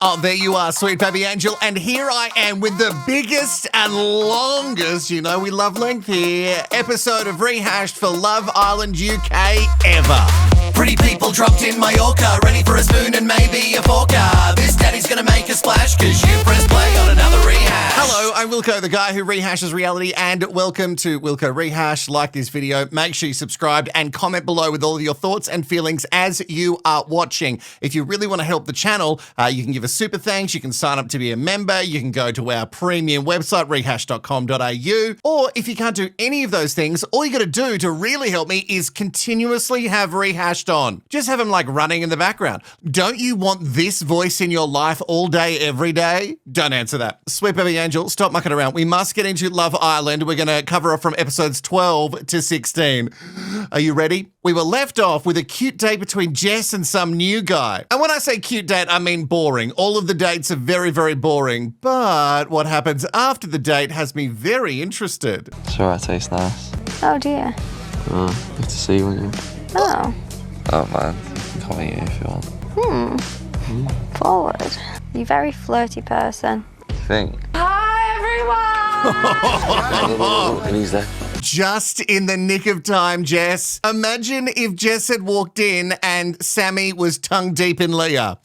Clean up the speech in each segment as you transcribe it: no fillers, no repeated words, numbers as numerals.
Oh, there you are, sweet baby angel. And here I am with the biggest and longest, you know we love length here, episode of Rehashed for Love Island UK ever. Pretty people dropped in Mallorca, ready for a spoon and maybe a forker. This daddy's gonna make a splash, cause you press play on another rehash. Hello, I'm Wilko, the guy who rehashes reality, and welcome to Wilko Rehash. Like this video, make sure you subscribe and comment below with all of your thoughts and feelings as you are watching. If you really want to help the channel, you can give us super thanks, you can sign up to be a member, you can go to our premium website, rehashed.com.au, or if you can't do any of those things, all you gotta do to really help me is continuously have Rehashed on. Just have him like running in the background. Don't you want this voice in your life all day, every day? Don't answer that. Sweet baby angel, stop mucking around. We must get into Love Island. We're gonna cover off from episodes 12 to 16. Are you ready? We were left off with a cute date between Jess and some new guy. And when I say cute date, I mean boring. All of the dates are very, very boring. But what happens after the date has me very interested. Sure, it tastes nice. Oh dear. Oh, good to see you, won't you? Oh. Oh man, you can come at you if you want. Forward. You're a very flirty person. You think? Hi everyone! And he's there. Just in the nick of time, Jess. Imagine if Jess had walked in and Sammy was tongue deep in Leah.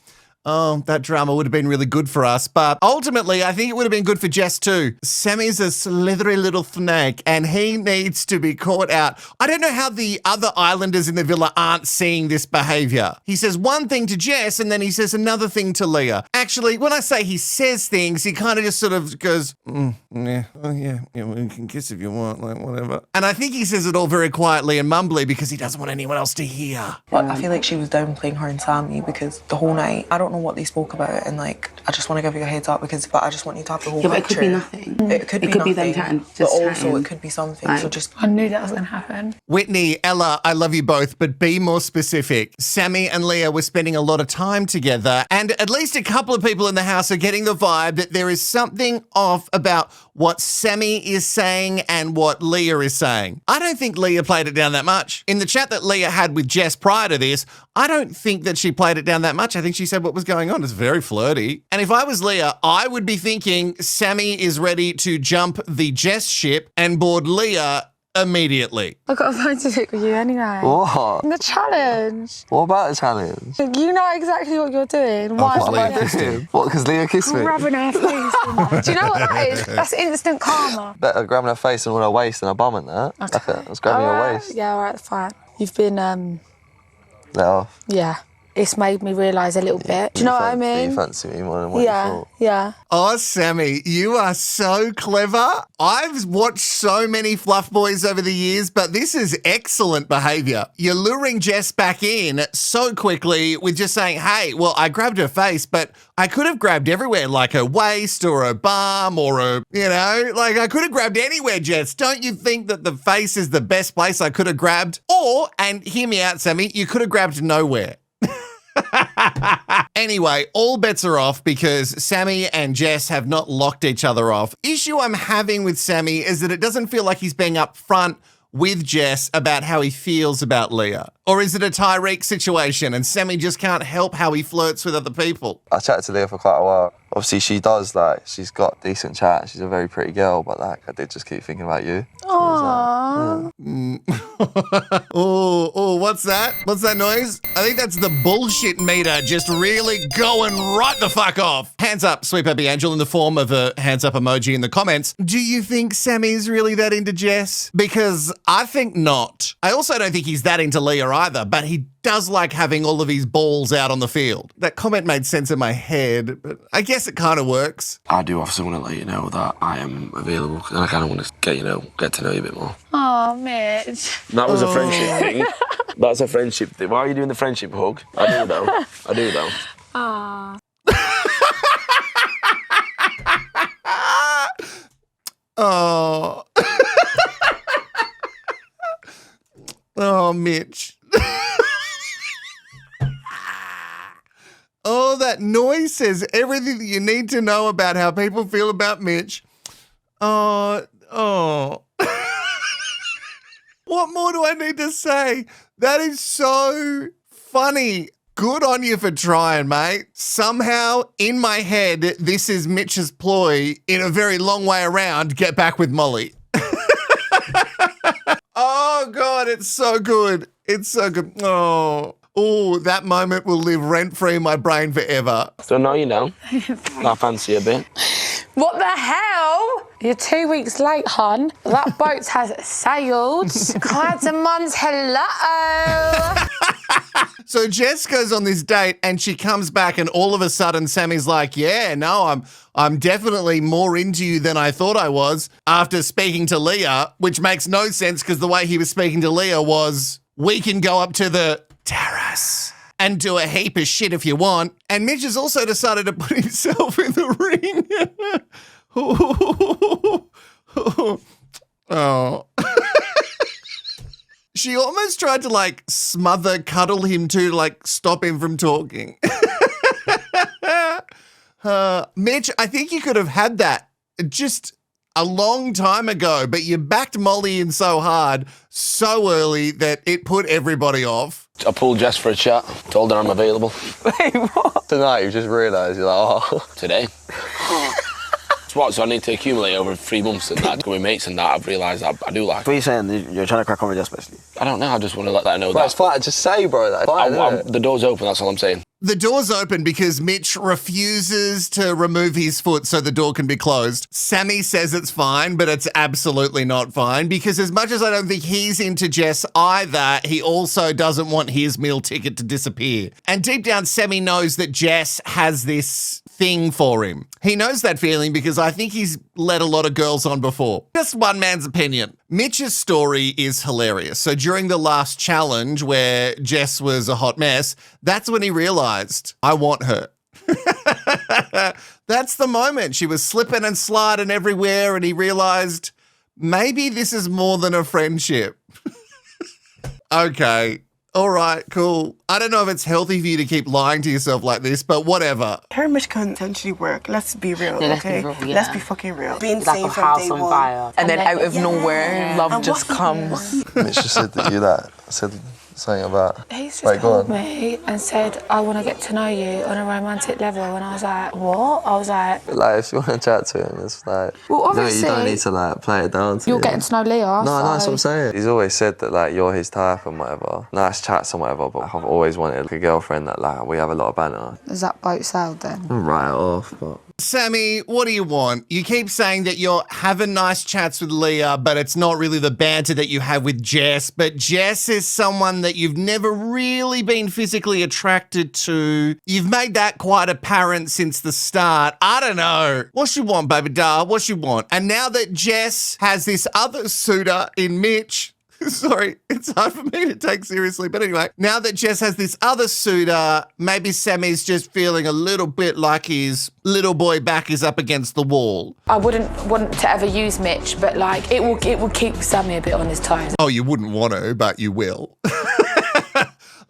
Oh, that drama would have been really good for us, but ultimately, I think it would have been good for Jess too. Sammy's a slithery little snake, and he needs to be caught out. I don't know how the other islanders in the villa aren't seeing this behavior. He says one thing to Jess, and then he says another thing to Leah. Actually, when I say he says things, he kind of just sort of goes, yeah, well, you can kiss if you want, like, whatever. And I think he says it all very quietly and mumbly because he doesn't want anyone else to hear. But I feel like she was downplaying her and Sammy because the whole night, I don't know what they spoke about, and like, I just want to give you a heads up but I just want you to have the whole picture. But it could be nothing. It could be them nothing, just but also chatting. it could be something. So just, I knew that was going to happen. Whitney, Ella, I love you both, but be more specific. Sammy and Leah were spending a lot of time together, and at least a couple of people in the house are getting the vibe that there is something off about what Sammy is saying and what Leah is saying. I don't think Leah played it down that much. In the chat that Leah had with Jess prior to this, I don't think that she played it down that much. I think she said what was going on. It's very flirty. And if I was Leah, I would be thinking Sammy is ready to jump the Jess ship and board Leah immediately. I've got a phone to pick with you anyway. What? The challenge. What about the challenge? You know exactly what you're doing. Why? What Leah Yeah. kissed him. What, because Leah kissed me? Grabbing her face. Do you know what that is? That's instant karma. Better grabbing her face and on her waist and her bum and that. Okay. Like it was grabbing her waist. Yeah, all right, fine. You've been, Let off. yeah. It's made me realise a little bit. Do you know what I mean? You fancy me more than what you thought. Yeah. Oh, Sammy, you are so clever. I've watched so many fluff boys over the years, but this is excellent behavior. You're luring Jess back in so quickly with just saying, hey, well, I grabbed her face, but I could have grabbed everywhere, like her waist or her bum or her, you know, like I could have grabbed anywhere, Jess. Don't you think that the face is the best place I could have grabbed? Or, and hear me out, Sammy, you could have grabbed nowhere. Anyway, all bets are off because Sammy and Jess have not locked each other off. Issue I'm having with Sammy is that it doesn't feel like he's being upfront with Jess about how he feels about Leah. Or is it a Tyreek situation and Sammy just can't help how he flirts with other people? I chatted to Leah for quite a while. Obviously, she does, like, she's got decent chat. She's a very pretty girl, but, like, I did just keep thinking about you. Aww. Oh, what's that? What's that noise? I think that's the bullshit meter just really going right the fuck off. Hands up, sweet baby angel, in the form of a hands up emoji in the comments. Do you think Sammy's really that into Jess? Because I think not. I also don't think he's that into Leah either, but he does like having all of his balls out on the field. That comment made sense in my head, but I guess it kind of works. I do obviously want to let you know that I am available, and I kind of want to get to know you a bit more. Oh, Mitch. That was a friendship thing. That's a friendship thing. Why are you doing the friendship hug? I do though. Aww. Oh. Oh, Mitch. Oh, that noise says everything that you need to know about how people feel about Mitch. Oh. What more do I need to say? That is so funny. Good on you for trying, mate. Somehow, in my head, this is Mitch's ploy in a very long way around, get back with Molly. Oh, God, it's so good. It's so good. Oh, that moment will live rent-free in my brain forever. So now you know. I fancy a bit. What the hell? You're 2 weeks late, hon. That boat has sailed. Cardamon's hello. So Jess goes on this date and she comes back and all of a sudden Sammy's like, yeah, no, I'm definitely more into you than I thought I was after speaking to Leah, which makes no sense because the way he was speaking to Leah was, we can go up to the terrace and do a heap of shit if you want. And Mitch has also decided to put himself in the ring. Oh. She almost tried to cuddle him to stop him from talking. Mitch, I think you could have had that just a long time ago, but you backed Molly in so hard, so early that it put everybody off. I pulled Jess for a chat, told her I'm available. Wait, what? Tonight you just realised, you're like, oh. Today. So I need to accumulate over 3 months and that. With mates and that, I've realised I do like. What are you saying? You're trying to crack on with Jess, basically? I don't know, I just want to let that know Bro, that. it's fine, just say, bro. That's fine, The door's open, that's all I'm saying. The door's open because Mitch refuses to remove his foot so the door can be closed. Sammy says it's fine, but it's absolutely not fine because as much as I don't think he's into Jess either, he also doesn't want his meal ticket to disappear. And deep down, Sammy knows that Jess has this thing for him. He knows that feeling because I think he's let a lot of girls on before. Just one man's opinion. Mitch's story is hilarious. So during the last challenge where Jess was a hot mess, that's when he realized, I want her. That's the moment. She was slipping and sliding everywhere and he realized, maybe this is more than a friendship. Okay. All right, cool. I don't know if it's healthy for you to keep lying to yourself like this, but whatever. Her mission can potentially work. Let's be real, okay? Let's be fucking real. Being Like same a from house day on one. fire. And then out of nowhere, love And just what comes. Mitch just said that you said something about. He's just Wait, go called on. me and said, I want to get to know you on a romantic level. And I was like, what? I was like, Like, if you want to chat to him, it's like, well, you obviously, don't need to play it down to you're him. getting to know Leah. No, so. that's what I'm saying. He's always said that you're his type and whatever. Nice chats and whatever, but I've always wanted a girlfriend that we have a lot of banter. Is that boat sailed then? I'm right off, but. Sammy, what do you want? You keep saying that you're having nice chats with Leah, but it's not really the banter that you have with Jess. But Jess is someone that you've never really been physically attracted to. You've made that quite apparent since the start. I don't know. What you want, baby doll? What you want? And now that Jess has this other suitor in Mitch, sorry, it's hard for me to take seriously. But anyway, now that Jess has this other suitor, maybe Sammy's just feeling a little bit like his little boy back is up against the wall. I wouldn't want to ever use Mitch, but it will keep Sammy a bit on his toes. Oh, you wouldn't want to, but you will.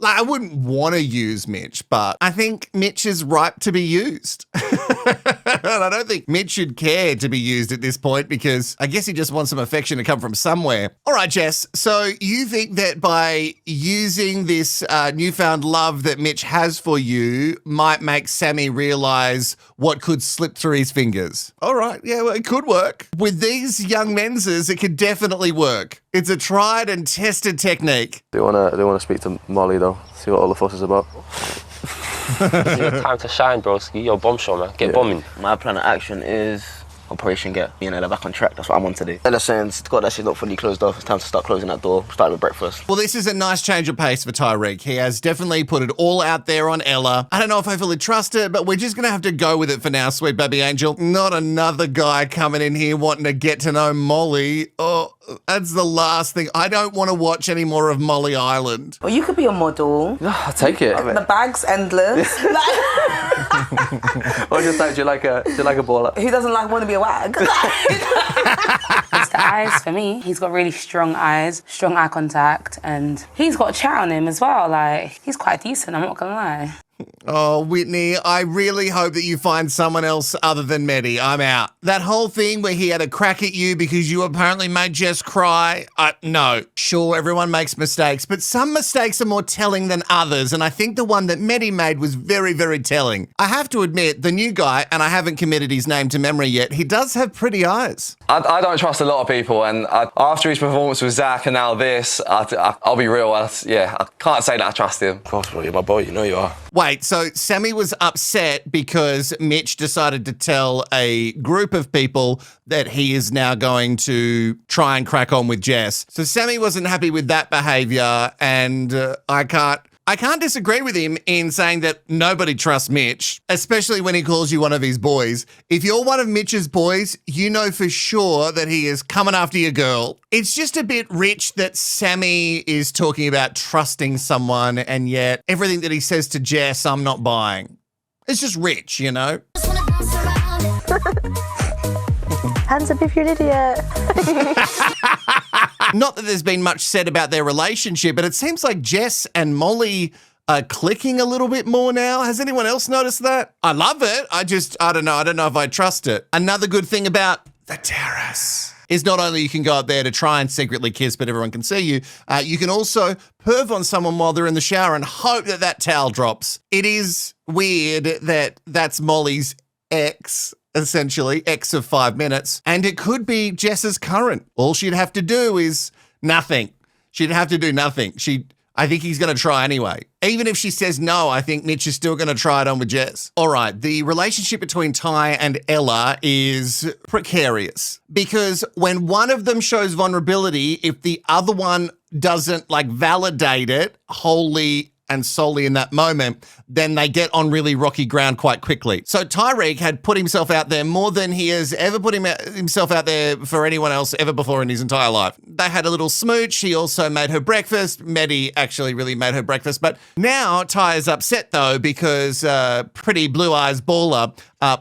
I wouldn't want to use Mitch, but I think Mitch is ripe to be used. And I don't think Mitch should care to be used at this point because I guess he just wants some affection to come from somewhere. All right, Jess. So you think that by using this newfound love that Mitch has for you might make Sammy realize what could slip through his fingers? All right. Yeah, well, it could work. With these young menses, it could definitely work. It's a tried and tested technique. Do you wanna speak to Molly though? See what all the fuss is about? It's your time to shine, broski. You're a bombshell, man. Get bombing. My plan of action is Operation Get Ella back on track. That's what I want to do. Ella's saying, God, that shit's not fully closed off. It's time to start closing that door. Start with breakfast. Well, this is a nice change of pace for Tyreek. He has definitely put it all out there on Ella. I don't know if I fully trust it, but we're just going to have to go with it for now, sweet baby angel. Not another guy coming in here wanting to get to know Molly. Oh, that's the last thing. I don't want to watch any more of Molly Island. Well, you could be a model. I'll take it. The bag's endless. Or just do you like a baller? Who doesn't want to be a wag? It's the eyes for me. He's got really strong eyes, strong eye contact, and he's got a chat on him as well. He's quite decent, I'm not gonna lie. Oh, Whitney, I really hope that you find someone else other than Medi. I'm out. That whole thing where he had a crack at you because you apparently made Jess cry, no. Sure, everyone makes mistakes, but some mistakes are more telling than others, and I think the one that Medi made was very, very telling. I have to admit, the new guy, and I haven't committed his name to memory yet, he does have pretty eyes. I don't trust a lot of people, and after his performance with Zach and now this, I'll be real, I can't say that I trust him. Of course, bro, you're my boy, you know you are. Wait, so Sammy was upset because Mitch decided to tell a group of people that he is now going to try and crack on with Jess. So Sammy wasn't happy with that behaviour, and I can't disagree with him in saying that nobody trusts Mitch, especially when he calls you one of his boys. If you're one of Mitch's boys, you know for sure that he is coming after your girl. It's just a bit rich that Sammy is talking about trusting someone, and yet everything that he says to Jess, I'm not buying. It's just rich, you know? Hands up if you're an idiot. Not that there's been much said about their relationship, but it seems like Jess and Molly are clicking a little bit more now. Has anyone else noticed that? I love it. I don't know. I don't know if I trust it. Another good thing about the terrace is not only you can go up there to try and secretly kiss, but everyone can see you. You can also perv on someone while they're in the shower and hope that that towel drops. It is weird that that's Molly's ex, essentially, ex of 5 minutes, and it could be Jess's current. All she'd have to do is nothing. She'd have to do nothing. I think he's going to try anyway. Even if she says no, I think Mitch is still going to try it on with Jess. All right, the relationship between Ty and Ella is precarious because when one of them shows vulnerability, if the other one doesn't validate it wholly and solely in that moment, then they get on really rocky ground quite quickly. So Tyreek had put himself out there more than he has ever put himself out there for anyone else ever before in his entire life. They had a little smooch. He also made her breakfast. Medi actually really made her breakfast. But now Ty is upset though because pretty blue eyes baller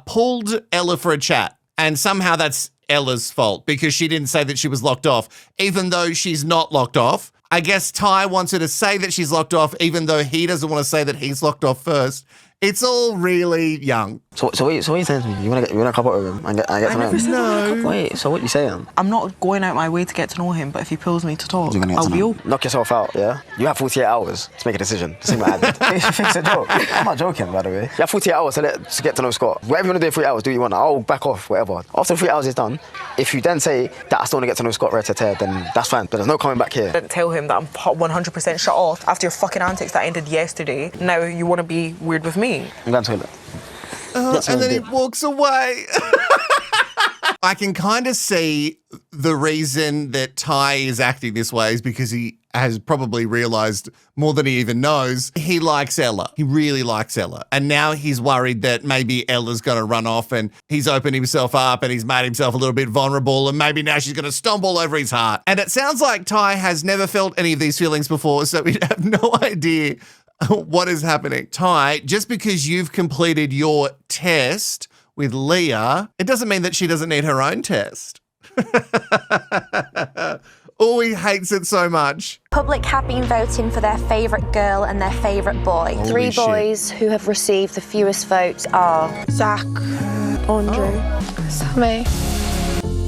pulled Ella for a chat. And somehow that's Ella's fault because she didn't say that she was locked off, even though she's not locked off. I guess Ty wants her to say that she's locked off, even though he doesn't want to say that he's locked off first. It's all really young. So what are you saying to me? You want to couple up with him and get to know him? No. Wait, so what are you saying? I'm not going out my way to get to know him, but if he pulls me to talk, I'll be open. Knock yourself out, yeah? You have 48 hours to make a decision. To see what happens. It's a joke. I'm not joking, by the way. You have 48 hours to get to know Scott. Whatever you want to do in 3 hours, do what you want. I'll back off, whatever. After 3 hours is done, if you then say that I still want to get to know Scott right-to-tear, then that's fine. But there's no coming back here. I didn't tell him that I'm 100% shut off after your fucking antics that ended yesterday. Now you want to be weird with me. I'm going to toilet. And then he walks away. I can kind of see the reason that Ty is acting this way is because he has probably realised more than he even knows. He likes Ella. He really likes Ella. And now he's worried that maybe Ella's going to run off and he's opened himself up and he's made himself a little bit vulnerable and maybe now she's going to stomp all over his heart. And it sounds like Ty has never felt any of these feelings before, so we have no idea what is happening. Ty, just because you've completed your test with Leah, it doesn't mean that she doesn't need her own test. Oh, he hates it so much. Public have been voting for their favourite girl and their favourite boy. Holy 3 shit. boys who have received the fewest votes are Zach, Andre, Sammy.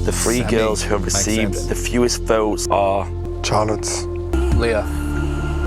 The 3 Sammy. girls who have Makes received sense. the fewest votes are Charlotte. Leah.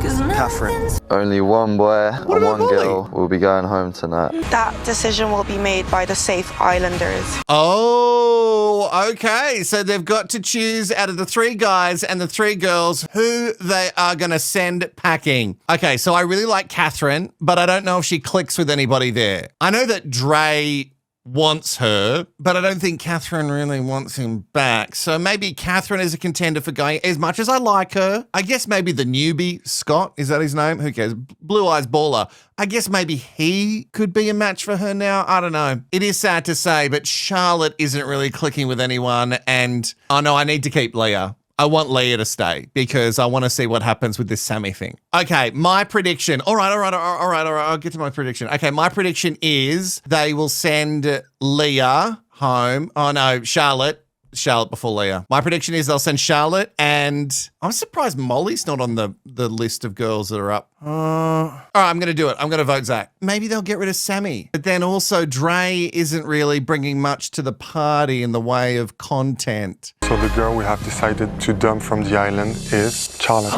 Catherine. Only one boy and about one Molly? girl will be going home tonight. That decision will be made by the Safe Islanders. Oh, okay. So they've got to choose out of the 3 guys and the 3 girls who they are going to send packing. Okay, so I really like Catherine, but I don't know if she clicks with anybody there. I know that Dre wants her, but I don't think Catherine really wants him back. So maybe Catherine is a contender for going, as much as I like her. I guess maybe the newbie, Scott, is that his name? Who cares? Blue Eyes Baller. I guess maybe he could be a match for her now. I don't know. It is sad to say, but Charlotte isn't really clicking with anyone. And oh no, I need to keep Leah. I want Leah to stay because I want to see what happens with this Sammy thing. Okay, my prediction. All right. I'll get to my prediction. Okay, my prediction is they will send Leah home. Oh no, Charlotte. Charlotte before Leah. My prediction is they'll send Charlotte, and I'm surprised Molly's not on the list of girls that are up. All right, I'm going to do it. I'm going to vote Zach. Maybe they'll get rid of Sammy. But then also Dre isn't really bringing much to the party in the way of content. So the girl we have decided to dump from the island is Charlotte.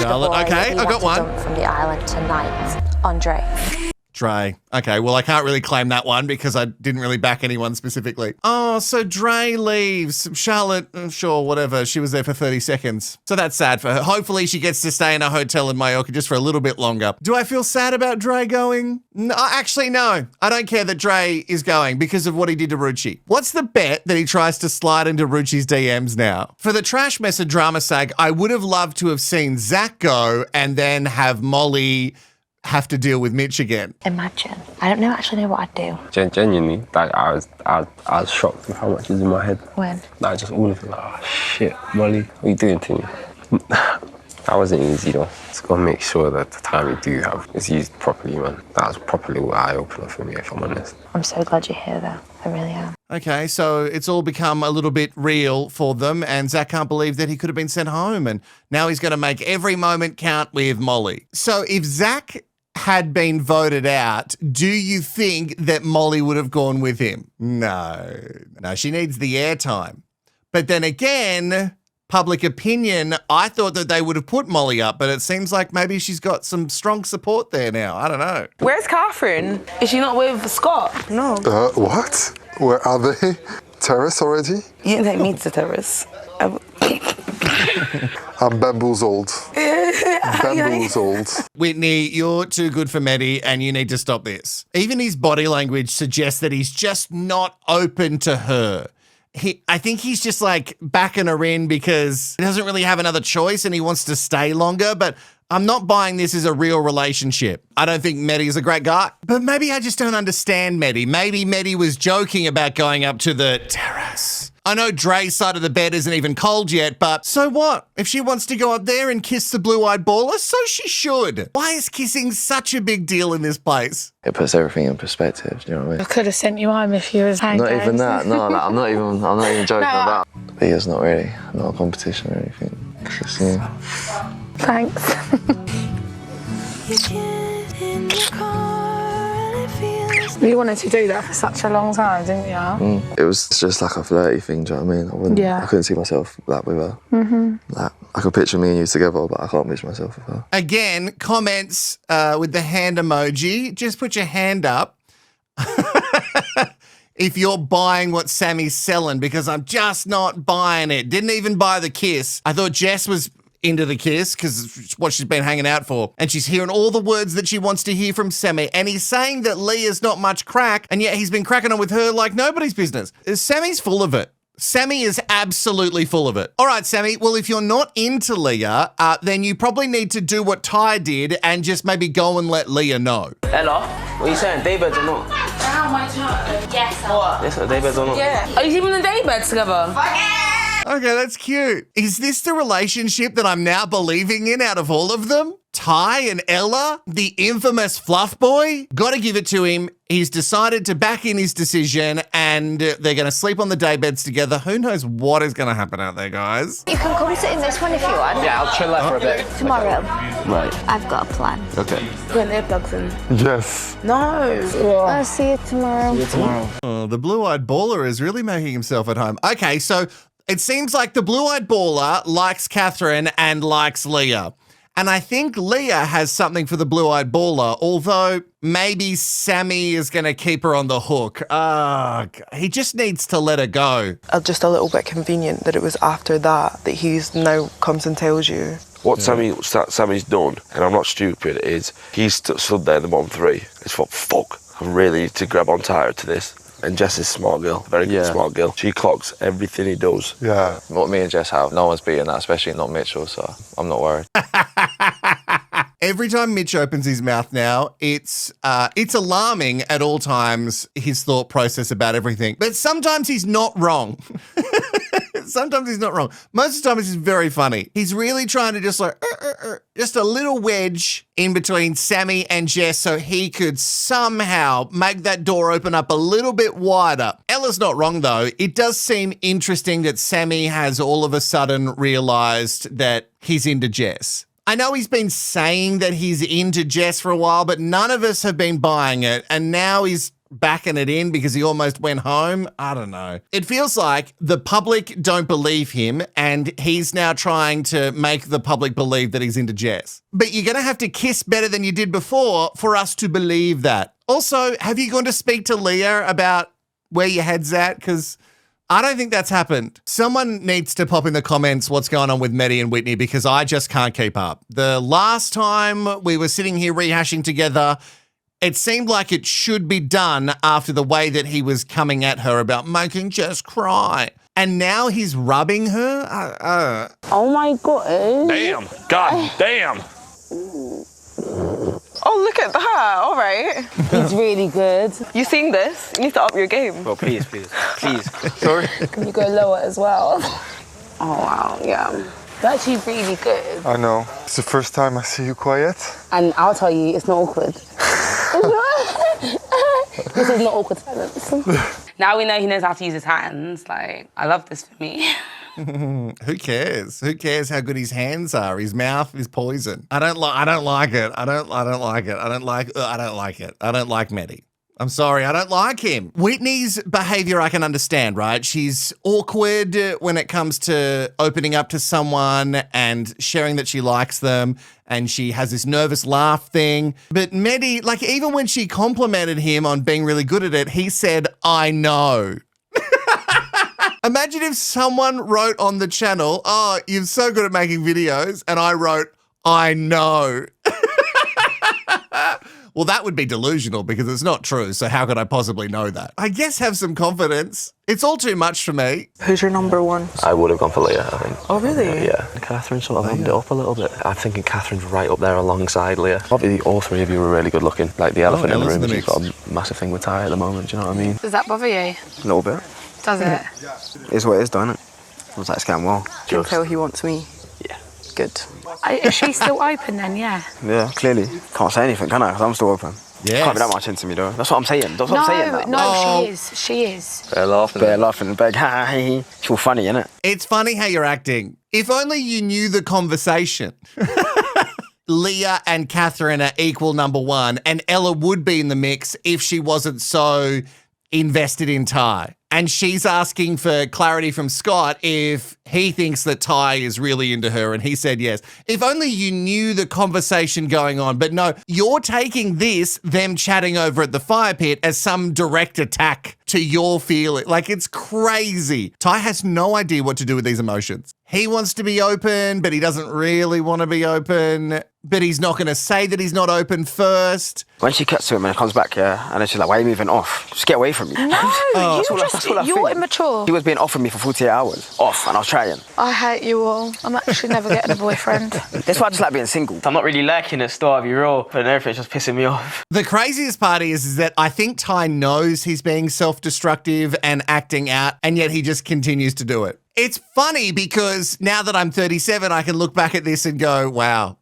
Charlotte, okay, I got one. From the island tonight, Andre. Dre. Okay, well, I can't really claim that one because I didn't really back anyone specifically. Oh, so Dre leaves. Charlotte, sure, whatever. She was there for 30 seconds. So that's sad for her. Hopefully she gets to stay in a hotel in Mallorca just for a little bit longer. Do I feel sad about Dre going? No, actually, no. I don't care that Dre is going because of what he did to Rucci. What's the bet that he tries to slide into Rucci's DMs now? For the Trash Mess of Drama sake, I would have loved to have seen Zach go and then have Molly have to deal with Mitch again. Imagine. I don't actually know what I'd do. Genuinely, like I was shocked with how much is in my head. When? Like just all of it. Like, oh shit, Molly, what are you doing to me? That wasn't easy though. Just gotta make sure that the time you do have is used properly, man. That was properly an eye-opener for me, if I'm honest. I'm so glad you're here though. I really am. Okay, so it's all become a little bit real for them, and Zach can't believe that he could have been sent home, and now he's going to make every moment count with Molly. So if Zach had been voted out, do you think that Molly would have gone with him? No, she needs the airtime. But then again, public opinion, I thought that they would have put Molly up, but it seems like maybe she's got some strong support there now. I don't know. Where's Catherine? Is she not with Scott? No. What? Where are they? Terrace already? You didn't take me to the terrace. I'm bamboozled. Bamboozled. Whitney, you're too good for Maddie and you need to stop this. Even his body language suggests that he's just not open to her. I think he's just like backing her in because he doesn't really have another choice and he wants to stay longer, but I'm not buying this as a real relationship. I don't think Maddie is a great guy, but maybe I just don't understand Maddie. Maybe Maddie was joking about going up to the terrace. I know Dre's side of the bed isn't even cold yet, but so what? If she wants to go up there and kiss the blue-eyed baller, so she should. Why is kissing such a big deal in this place? It puts everything in perspective, do you know what I mean? I could have sent you home if you was hanging. Not even that, no, like, I'm not even joking about it. But it's not really, not a competition or anything. Just, yeah. Thanks. You wanted to do that for such a long time, didn't you? It was just like a flirty thing, do you know what I mean? I couldn't see myself like with her. Like, I could picture me and you together, but I can't picture myself with her. Again, comments with the hand emoji. Just put your hand up if you're buying what Sammy's selling, because I'm just not buying it. Didn't even buy the kiss. I thought Jess was into the kiss because it's what she's been hanging out for. And she's hearing all the words that she wants to hear from Sammy. And he's saying that Leah's not much crack, and yet he's been cracking on with her like nobody's business. Sammy's full of it. Sammy is absolutely full of it. All right, Sammy, well, if you're not into Leah, then you probably need to do what Ty did and just maybe go and let Leah know. Ella, what are you saying? Daybeds or not? How my turn? Yes. What? Yes, daybeds or not? Yeah. Are you even in daybed together? Okay, that's cute. Is this the relationship that I'm now believing in out of all of them? Ty and Ella, the infamous fluff boy? Gotta give it to him. He's decided to back in his decision and they're going to sleep on the day beds together. Who knows what is going to happen out there, guys? You can come sit in this one if you want. Yeah, I'll chill there for a bit. Tomorrow. Right. I've got a plan. Okay. Put earplugs in. Yes. No. I'll see you tomorrow. Oh, the blue-eyed baller is really making himself at home. Okay, so it seems like the blue-eyed baller likes Catherine and likes Leah. And I think Leah has something for the blue-eyed baller, although maybe Sammy is going to keep her on the hook. He just needs to let her go. Just a little bit convenient that it was after that he's now comes and tells you. What Sammy's done, and I'm not stupid, is he's stood there in the bottom three. It's thought, fuck, I really need to grab on tighter to this. And Jess is a smart girl, very good smart girl. She clocks everything he does. Yeah. What me and Jess have, no one's beating that, especially not Mitchell, so I'm not worried. Every time Mitch opens his mouth now, it's alarming at all times, his thought process about everything. But sometimes he's not wrong. Sometimes he's not wrong. Most of the time he's very funny. He's really trying to just like, just a little wedge in between Sammy and Jess so he could somehow make that door open up a little bit wider. Ella's not wrong though. It does seem interesting that Sammy has all of a sudden realized that he's into Jess. I know he's been saying that he's into Jess for a while, but none of us have been buying it. And now he's backing it in because he almost went home. I don't know. It feels like the public don't believe him and he's now trying to make the public believe that he's into Jess. But you're going to have to kiss better than you did before for us to believe that. Also, have you gone to speak to Leah about where your head's at? Because I don't think that's happened. Someone needs to pop in the comments what's going on with Maddie and Whitney because I just can't keep up. The last time we were sitting here rehashing together, it seemed like it should be done after the way that he was coming at her about making Jess cry. And now he's rubbing her? Oh my God. Damn. God damn. Oh, look at that. All right. He's really good. You seeing this? You need to up your game. Well, please. Sorry. Can you go lower as well? Oh, wow. Yeah. You're actually really good. I know. It's the first time I see you quiet. And I'll tell you, it's not awkward. This is not awkward silence. Now we know he knows how to use his hands. Like, I love this for me. Who cares? Who cares how good his hands are? His mouth is poison. I don't like it. I don't like Maddie. I'm sorry, I don't like him. Whitney's behavior I can understand, right? She's awkward when it comes to opening up to someone and sharing that she likes them, and she has this nervous laugh thing. But Maddie, like even when she complimented him on being really good at it, he said, I know. Imagine if someone wrote on the channel, oh, you're so good at making videos, and I wrote, I know. Well, that would be delusional because it's not true, so how could I possibly know that? I guess have some confidence. It's all too much for me. Who's your number one? I would have gone for Leah, I think. Oh, really? Yeah. Catherine sort of opened it up a little bit. I'm thinking Catherine's right up there alongside Leah. Obviously, all three of you were really good looking. Like the elephant in the room, she's got a massive thing with Ty at the moment, do you know what I mean? Does that bother you? A little bit. Does it? It's what it is, don't it? Looks like it's going well. You can tell he wants me. Yeah. Good. Is she still open then, yeah? Yeah, clearly. Can't say anything, can I? Because I'm still open. Yes. Can't be that much into me, though. That's what I'm saying. That's what I'm saying. That. No, she is. They're laughing. It's all funny, isn't it? It's funny how you're acting. If only you knew the conversation. Leah and Catherine are equal number one, and Ella would be in the mix if she wasn't so invested in Ty. And she's asking for clarity from Scott if he thinks that Ty is really into her, and he said yes. If only you knew the conversation going on. But no, you're taking this, them chatting over at the fire pit, as some direct attack to your feeling. Like, it's crazy. Ty has no idea what to do with these emotions. He wants to be open, but he doesn't really want to be open. But he's not going to say that he's not open first. When she cuts to him and comes back, yeah, and then she's like, why are you moving off? Just get away from me. No, you're immature. He was being offered me for 48 hours. Off, and I was trying. I hate you all. I'm actually never getting a boyfriend. That's why I just like being single. I'm not really liking it, to be real, but everything's just pissing me off. The craziest part is that I think Ty knows he's being self-destructive and acting out, and yet he just continues to do it. It's funny because now that I'm 37, I can look back at this and go, wow.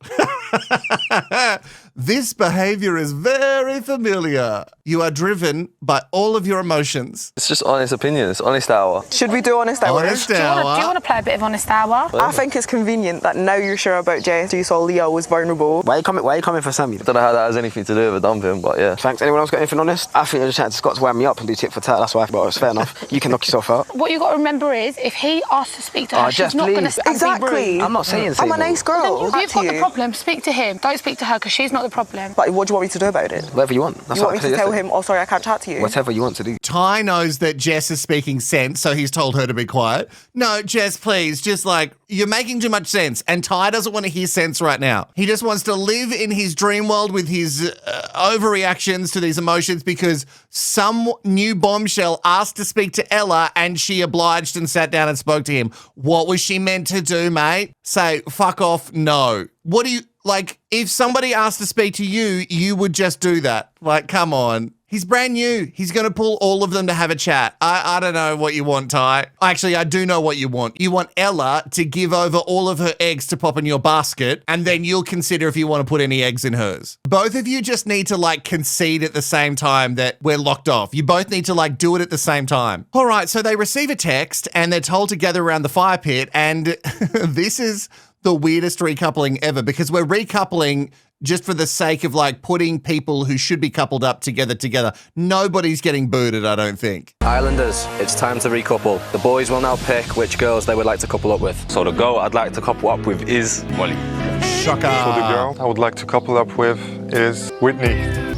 This behavior is very familiar. You are driven by all of your emotions. It's just honest opinion. It's honest hour. Should we do honest hour? Honest Do you hour. want to play a bit of honest hour? I think it's convenient that now you're sure about Jess. You saw Leo was vulnerable. Why are you coming for Sammy? I don't know how that has anything to do with a dumping, but yeah. Thanks. Anyone else got anything on this? I think you're just trying to Scott to wire me up and do tit for tat. That's why I thought it was fair enough. You can knock yourself out. What you got to remember is, if he asks to speak to her, she's not going to speak. Exactly. I'm not saying I'm a nice girl. Then you've got the problem. Speak to him. Don't speak to her because she's not the problem. But what do you want me to do about it? Whatever you want. That's You want me to tell him, oh, sorry, I can't chat to you? Whatever you want to do. Ty knows that Jess is speaking sense, so he's told her to be quiet. No, Jess, please, just like, you're making too much sense. And Ty doesn't want to hear sense right now. He just wants to live in his dream world with his overreactions to these emotions because some new bombshell asked to speak to Ella and she obliged and sat down and spoke to him. What was she meant to do, mate? Say, fuck off, no. What do you, like, if somebody asked to speak to you, you would just do that. Like, come on. He's brand new. He's going to pull all of them to have a chat. I don't know what you want, Ty. Actually, I do know what you want. You want Ella to give over all of her eggs to pop in your basket, and then you'll consider if you want to put any eggs in hers. Both of you just need to like concede at the same time that we're locked off. You both need to like do it at the same time. All right, so they receive a text and they're told to gather around the fire pit, and this is the weirdest recoupling ever because we're recoupling just for the sake of like putting people who should be coupled up together. Nobody's getting booted, I don't think. Islanders, it's time to recouple. The boys will now pick which girls they would like to couple up with. So the girl I'd like to couple up with is Molly. Shocker. So the girl I would like to couple up with is Whitney.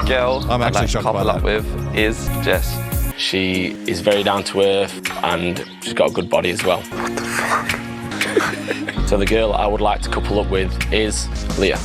Girl I'm I'd actually like to shocked couple by up that. with is Jess. She is very down to earth and she's got a good body as well. What the fuck? So the girl I would like to couple up with is Leah.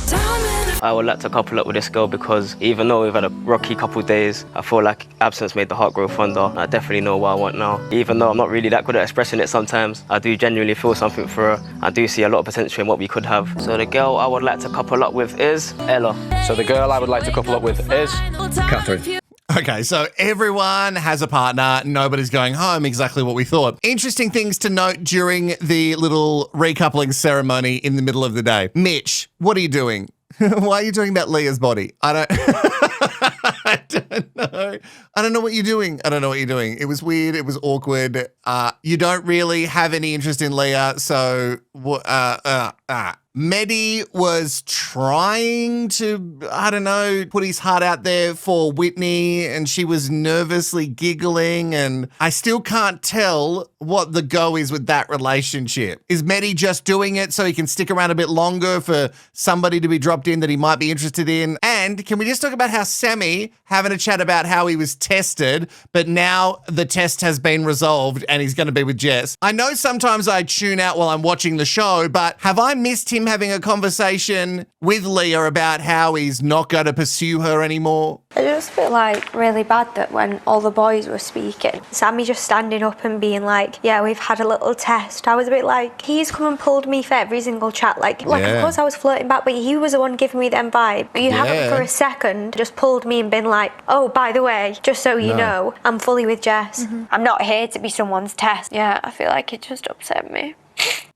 I would like to couple up with this girl because even though we've had a rocky couple of days, I feel like absence made the heart grow fonder. I definitely know what I want now. Even though I'm not really that good at expressing it sometimes, I do genuinely feel something for her. I do see a lot of potential in what we could have. So the girl I would like to couple up with is Ella. So the girl I would like to couple up with is Catherine. Okay, so everyone has a partner. Nobody's going home, exactly what we thought. Interesting things to note during the little recoupling ceremony in the middle of the day. Mitch, what are you doing? Why are you talking about Leah's body? I don't know. I don't know what you're doing. It was weird. It was awkward. You don't really have any interest in Leah, so Mehdi was trying to, I don't know, put his heart out there for Whitney, and she was nervously giggling, and I still can't tell what the go is with that relationship. Is Mehdi just doing it so he can stick around a bit longer for somebody to be dropped in that he might be interested in? And can we just talk about how Sammy having a chat about how he was tested, but now the test has been resolved and he's going to be with Jess? I know sometimes I tune out while I'm watching the show, but have I missed him having a conversation with Leah about how he's not going to pursue her anymore? I just feel like really bad that when all the boys were speaking, Sammy just standing up and being like, yeah, we've had a little test. I was a bit like, he's come and pulled me for every single chat. Like of course I was flirting back, but he was the one giving me them vibe. But you haven't for a second just pulled me and been like, oh, by the way, just so you know, I'm fully with Jess. I'm not here to be someone's test. Yeah, I feel like it just upset me.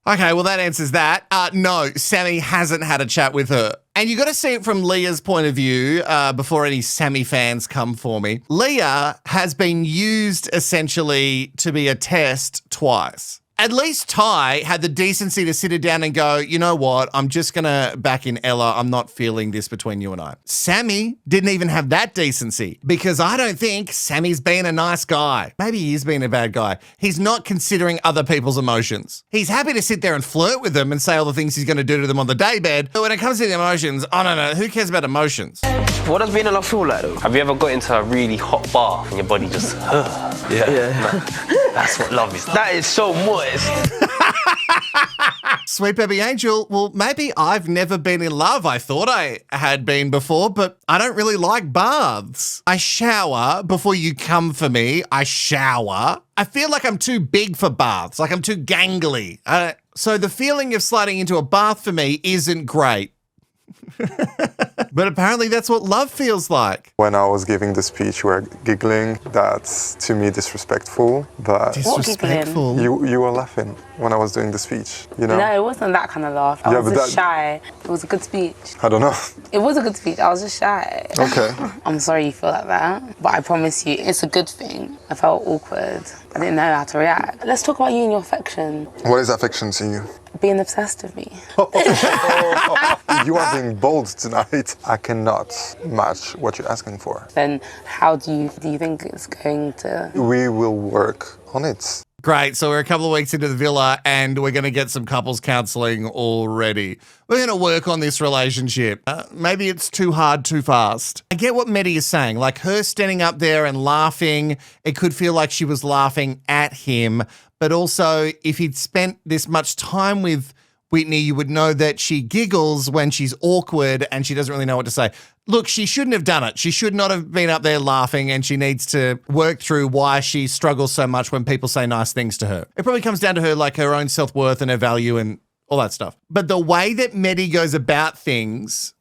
Okay, well, that answers that. No, Sammy hasn't had a chat with her. And you got to see it from Leah's point of view before any Sammy fans come for me. Leah has been used essentially to be a test twice. At least Ty had the decency to sit her down and go, you know what, I'm just going to back in Ella. I'm not feeling this between you and I. Sammy didn't even have that decency because I don't think Sammy's been a nice guy. Maybe he's been a bad guy. He's not considering other people's emotions. He's happy to sit there and flirt with them and say all the things he's going to do to them on the daybed. But when it comes to the emotions, I don't know. Who cares about emotions? What does being in love feel like though? Have you ever got into a really hot bath and your body just, That's what love is. That is so moist. Sweet baby angel, well, maybe I've never been in love. I thought I had been before, but I don't really like baths. I shower before you come for me. I shower. I feel like I'm too big for baths, like I'm too gangly. So the feeling of sliding into a bath for me isn't great. But apparently that's what love feels like. When I was giving the speech, we were giggling. That's, to me, disrespectful. But disrespectful? You were laughing when I was doing the speech, you know? No, it wasn't that kind of laugh. I was just shy. It was a good speech. I don't know. It was a good speech. I was just shy. Okay. I'm sorry you feel like that, but I promise you, it's a good thing. I felt awkward. I didn't know how to react. Let's talk about you and your affection. What is affection to you? Being obsessed with me. You are being bold tonight. I cannot match what you're asking for. Then how do you think it's going to... We will work on it. Great. So we're a couple of weeks into the villa and we're going to get some couples counselling already. We're going to work on this relationship. Maybe it's too hard, too fast. I get what Mehdi is saying. Like her standing up there and laughing, it could feel like she was laughing at him. But also, if he'd spent this much time with Whitney, you would know that she giggles when she's awkward and she doesn't really know what to say. Look, she shouldn't have done it. She should not have been up there laughing, and she needs to work through why she struggles so much when people say nice things to her. It probably comes down to her, like her own self-worth and her value and all that stuff. But the way that Mehdi goes about things,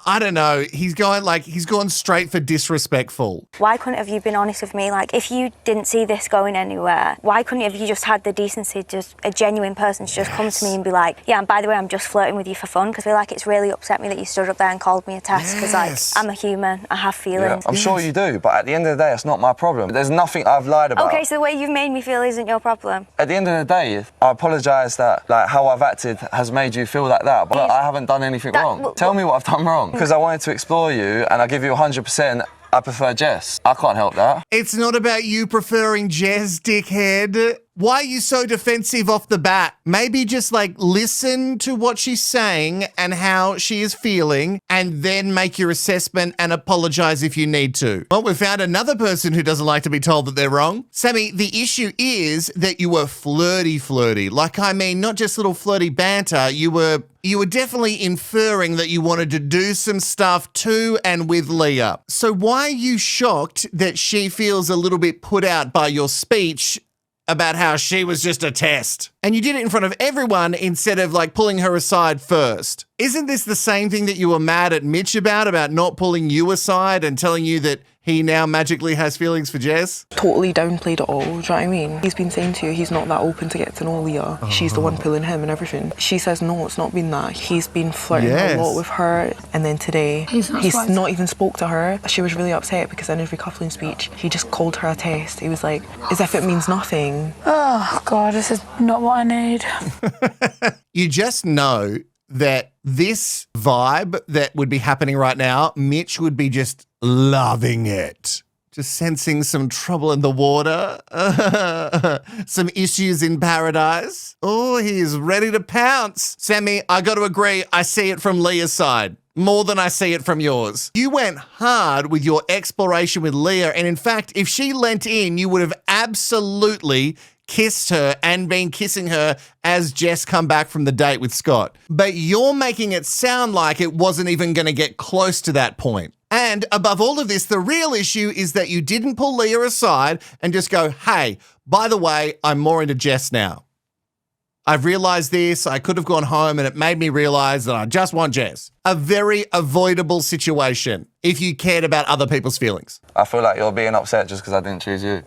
I don't know. He's gone straight for disrespectful. Why couldn't have you been honest with me? Like, if you didn't see this going anywhere, why couldn't have you just had the decency, just a genuine person to just come to me and be like, yeah, and by the way, I'm just flirting with you for fun, because I feel like it's really upset me that you stood up there and called me a test, because like, I'm a human, I have feelings. Yeah, I'm sure you do, but at the end of the day, it's not my problem. There's nothing I've lied about. Okay, so the way you've made me feel isn't your problem. At the end of the day, I apologise that like how I've acted has made you feel like that, but I haven't done anything wrong. Tell me what I've done wrong, because I wanted to explore you and I give you 100%. I prefer Jess. I can't help that. It's not about you preferring Jess, dickhead. Why are you so defensive off the bat? Maybe just like listen to what she's saying and how she is feeling and then make your assessment and apologize if you need to. Well, we found another person who doesn't like to be told that they're wrong. Sammy, the issue is that you were flirty. Like, I mean, not just little flirty banter. You were definitely inferring that you wanted to do some stuff to and with Leah. So why are you shocked that she feels a little bit put out by your speech about how she was just a test? And you did it in front of everyone instead of like pulling her aside first. Isn't this the same thing that you were mad at Mitch about not pulling you aside and telling you that he now magically has feelings for Jess? Totally downplayed it all, do you know what I mean? He's been saying to you he's not that open to get to know Leah. She's the one pulling him and everything. She says no, it's not been that. He's been flirting a lot with her, and then today he's not even spoke to her. She was really upset because in his recoupling speech he just called her a test. He was like, as if it means nothing. Oh God, this is not what I need. You just know that this vibe that would be happening right now, Mitch would be just loving it. Just sensing some trouble in the water, some issues in paradise. Oh, he's ready to pounce. Sammy, I got to agree, I see it from Leah's side more than I see it from yours. You went hard with your exploration with Leah, and in fact, if she leant in, you would have absolutely kissed her and been kissing her as Jess come back from the date with Scott. But you're making it sound like it wasn't even going to get close to that point. And above all of this, the real issue is that you didn't pull Leah aside and just go, hey, by the way, I'm more into Jess now. I've realized this. I could have gone home and it made me realize that I just want Jess. A very avoidable situation if you cared about other people's feelings. I feel like you're being upset just because I didn't choose you.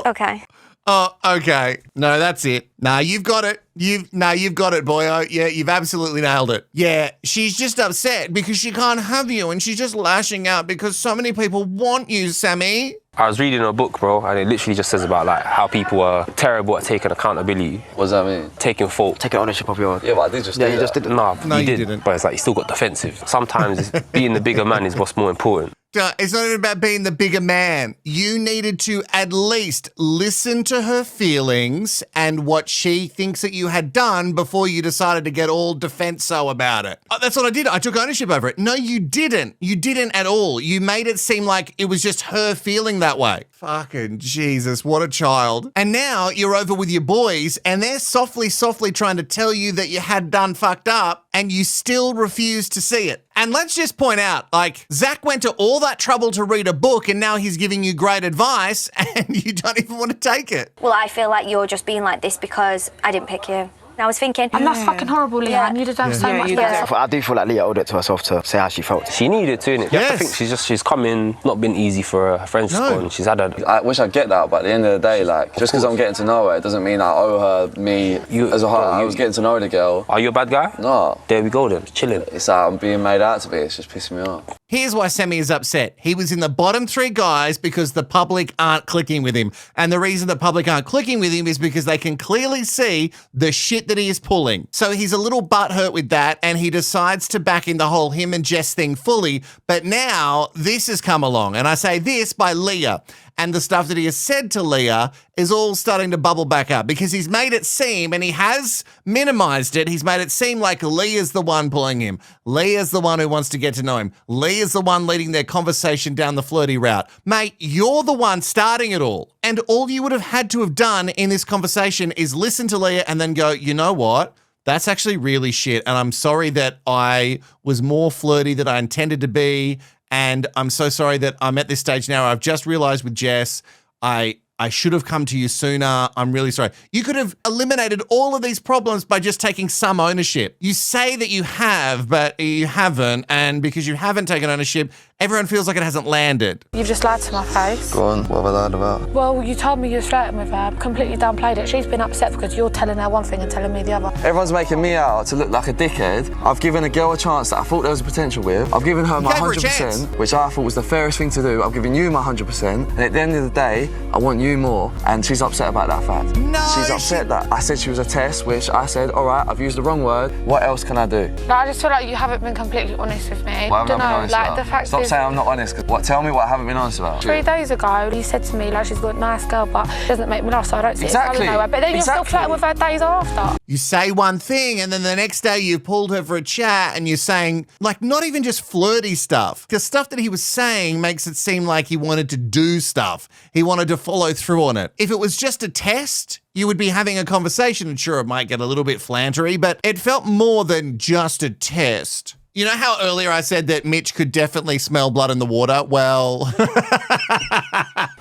Okay. Oh, okay. No, that's it. Nah, you've got it. You've got it, boyo. Yeah, you've absolutely nailed it. Yeah, she's just upset because she can't have you and she's just lashing out because so many people want you, Sammy. I was reading a book, bro, and it literally just says about like how people are terrible at taking accountability. What does that mean? Taking fault. Taking ownership of your... Yeah, but I did just do that. You just didn't. No, you didn't. But it's like you still got defensive. Sometimes being the bigger man is what's more important. It's not even about being the bigger man. You needed to at least listen to her feelings and what she thinks that you had done before you decided to get all defenso about it. That's what I did. I took ownership over it. No, you didn't. You didn't at all. You made it seem like it was just her feeling that way. Fucking Jesus, what a child. And now you're over with your boys and they're softly trying to tell you that you had done fucked up and you still refuse to see it. And let's just point out, like, Zach went to all that trouble to read a book and now he's giving you great advice and you don't even want to take it. Well, I feel like you're just being like this because I didn't pick you. And I was thinking... And that's fucking horrible, Leah. And you'd have done so much better. I do feel like Leah owed it to herself to say how she felt. She needed to, innit? Yes. I think she's come in, not been easy for her friends to go, and she's had a... I wish I'd get that, but at the end of the day, like, just because I'm getting to know her, it doesn't mean I owe her me as a whole. I was getting to know the girl. Are you a bad guy? No. There we go then, chilling. It's like I'm being made out to be, it's just pissing me off. Here's why Sammy is upset. He was in the bottom 3 guys because the public aren't clicking with him. And the reason the public aren't clicking with him is because they can clearly see the shit that he is pulling. So he's a little butthurt with that and he decides to back in the whole him and Jess thing fully. But now this has come along. And I say this by Leah. And the stuff that he has said to Leah is all starting to bubble back up because he's made it seem, and he has minimized it, he's made it seem like Leah's the one pulling him. Leah's the one who wants to get to know him. Leah's the one leading their conversation down the flirty route. Mate, you're the one starting it all. And all you would have had to have done in this conversation is listen to Leah and then go, you know what? That's actually really shit. And I'm sorry that I was more flirty than I intended to be. And I'm so sorry that I'm at this stage now. I've just realized with Jess, I I should have come to you sooner. I'm really sorry. You could have eliminated all of these problems by just taking some ownership. You say that you have, but you haven't. And because you haven't taken ownership, everyone feels like it hasn't landed. You've just lied to my face. Go on, what have I lied about? Well, you told me you were flirting with her, completely downplayed it. She's been upset because you're telling her one thing and telling me the other. Everyone's making me out to look like a dickhead. I've given a girl a chance that I thought there was potential with. I've given her my 100%, which I thought was the fairest thing to do. I've given you my 100%, and at the end of the day, I want you more. And she's upset about that fact. No, she's upset that I said she was a test, which I said, all right, I've used the wrong word. What else can I do? No, I just feel like you haven't been completely honest with me. Well, I haven't been honest like about? the fact Stop is, saying I'm not honest. What? Tell me what I haven't been honest about. 3 days ago, you said to me like she's got a nice girl, but she doesn't make me laugh, so I don't see it going nowhere. But then you're still flirting with her days after. You say one thing and then the next day you pulled her for a chat and you're saying, like, not even just flirty stuff. Because stuff that he was saying makes it seem like he wanted to do stuff. He wanted to follow through on it. If it was just a test, you would be having a conversation and sure, it might get a little bit flantery, but it felt more than just a test. You know how earlier I said that Mitch could definitely smell blood in the water? Well...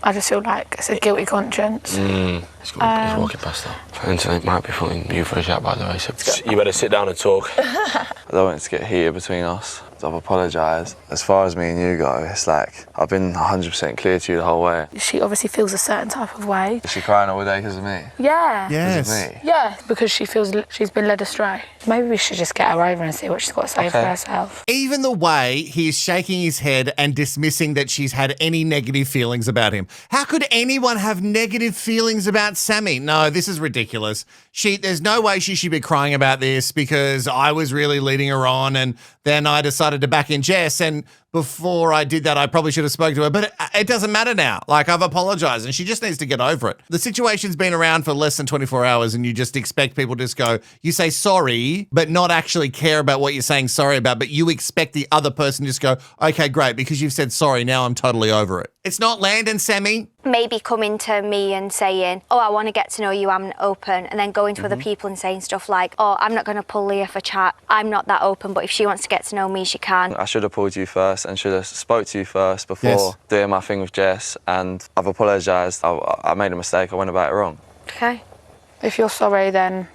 I just feel like it's a guilty conscience. He's walking past her. Anthony might be putting you for a chat, by the way, so you better sit down and talk. I don't want it to get heated between us. I've apologised. As far as me and you go, it's like I've been 100% clear to you the whole way. She obviously feels a certain type of way. Is she crying all day because of me? Yeah. Yes. Because of me? Yeah, because she feels she's been led astray. Maybe we should just get her over and see what she's got to say for herself. Even the way he's shaking his head and dismissing that she's had any negative feelings about him. How could anyone have negative feelings about Sammy? No, this is ridiculous. There's no way she should be crying about this because I was really leading her on and then I decided to back in Jess, and before I did that, I probably should have spoken to her, but it doesn't matter now. Like, I've apologized and she just needs to get over it. The situation's been around for less than 24 hours and you just expect people to just go, you say sorry, but not actually care about what you're saying sorry about, but you expect the other person to just go, okay, great, because you've said sorry, now I'm totally over it. It's not landing, Sammy. Maybe coming to me and saying, oh, I want to get to know you, I'm open, and then going to other people and saying stuff like, oh, I'm not going to pull Leah for chat, I'm not that open, but if she wants to get to know me, she can. I should have pulled you first and should have spoke to you first before doing my thing with Jess, and I've apologised. I made a mistake, I went about it wrong. Okay. If you're sorry, then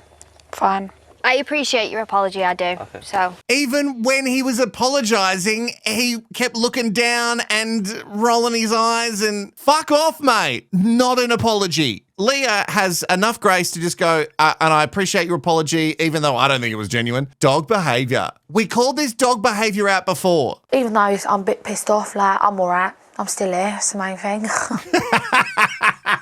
fine. I appreciate your apology, I do. Okay. So even when he was apologising, he kept looking down and rolling his eyes and fuck off, mate. Not an apology. Leah has enough grace to just go, and I appreciate your apology, even though I don't think it was genuine. Dog behaviour. We called this dog behaviour out before. Even though I'm a bit pissed off, like, I'm all right. I'm still here, that's the main thing.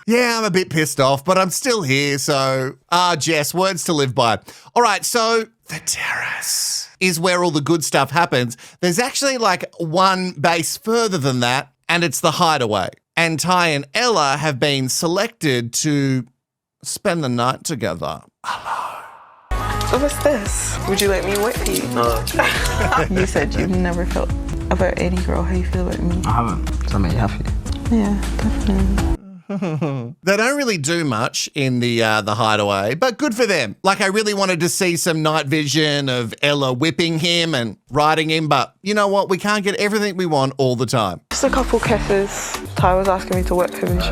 Yeah, I'm a bit pissed off, but I'm still here, so... Jess, words to live by. All right, so the terrace is where all the good stuff happens. There's actually like one base further than that, and it's the hideaway. And Ty and Ella have been selected to spend the night together. So what's this? Would you let me whip you? No. You said you've never felt about any girl how you feel about me. I haven't. Does that make you happy? Yeah, definitely. They don't really do much in the hideaway, but good for them. Like, I really wanted to see some night vision of Ella whipping him and riding him, but you know what? We can't get everything we want all the time. Just a couple kisses. Ty was asking me to whip him and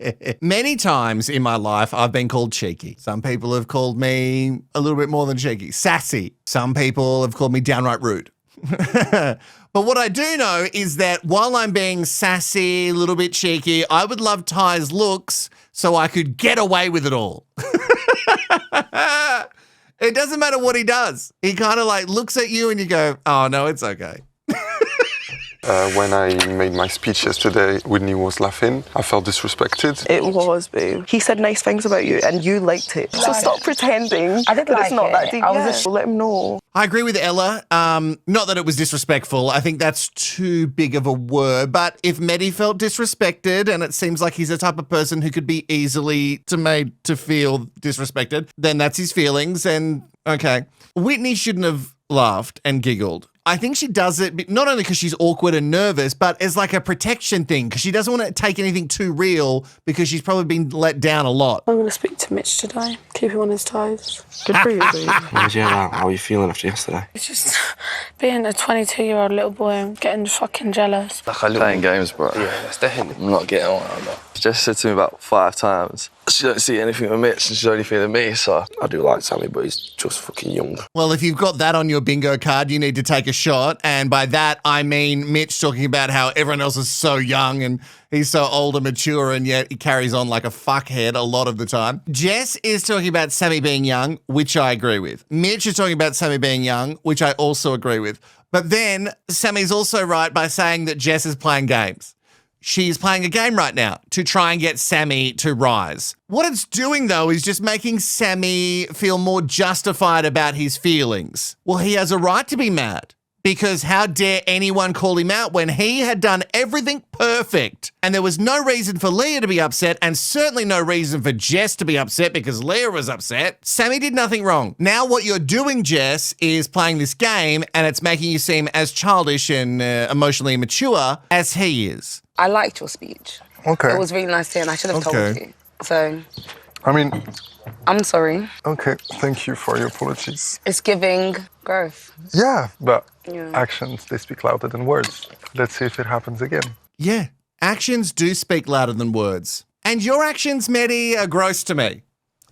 shit. Many times in my life, I've been called cheeky. Some people have called me a little bit more than cheeky, sassy. Some people have called me downright rude. But what I do know is that while I'm being sassy, a little bit cheeky, I would love Ty's looks so I could get away with it all. It doesn't matter what he does. He kind of like looks at you and you go, oh, no, it's okay. When I made my speech yesterday, Whitney was laughing. I felt disrespected. It was, babe. He said nice things about you and you liked it. So stop pretending I did that like it's not it. that deep. I was just... Let him know. I agree with Ella. Not that it was disrespectful. I think that's too big of a word. But if Medi felt disrespected, and it seems like he's the type of person who could be easily made to feel disrespected, then that's his feelings. And okay, Whitney shouldn't have laughed and giggled. I think she does it not only because she's awkward and nervous, but as like a protection thing because she doesn't want to take anything too real because she's probably been let down a lot. I'm going to speak to Mitch today, keep him on his toes. Good for you, babe. How are you feeling after yesterday? It's just being a 22-year-old little boy and getting fucking jealous. Like playing games, bro. Yeah, that's definitely. I'm not getting on that. She just said to me about 5 times. She don't see anything with Mitch and she's only feeling me, so. I do like Sammy, but he's just fucking young. Well, if you've got that on your bingo card, you need to take a shot. And by that, I mean Mitch talking about how everyone else is so young and he's so old and mature and yet he carries on like a fuckhead a lot of the time. Jess is talking about Sammy being young, which I agree with. Mitch is talking about Sammy being young, which I also agree with. But then Sammy's also right by saying that Jess is playing games. She's playing a game right now to try and get Sammy to rise. What it's doing, though, is just making Sammy feel more justified about his feelings. Well, he has a right to be mad because how dare anyone call him out when he had done everything perfect? And there was no reason for Leah to be upset and certainly no reason for Jess to be upset because Leah was upset. Sammy did nothing wrong. Now what you're doing, Jess, is playing this game and it's making you seem as childish and emotionally immature as he is. I liked your speech. Okay. It was really nice to hear and I should have told you. So, I mean... I'm sorry. Okay, thank you for your apologies. It's giving growth. Yeah, but actions, they speak louder than words. Let's see if it happens again. Yeah, actions do speak louder than words. And your actions, Medi, are gross to me.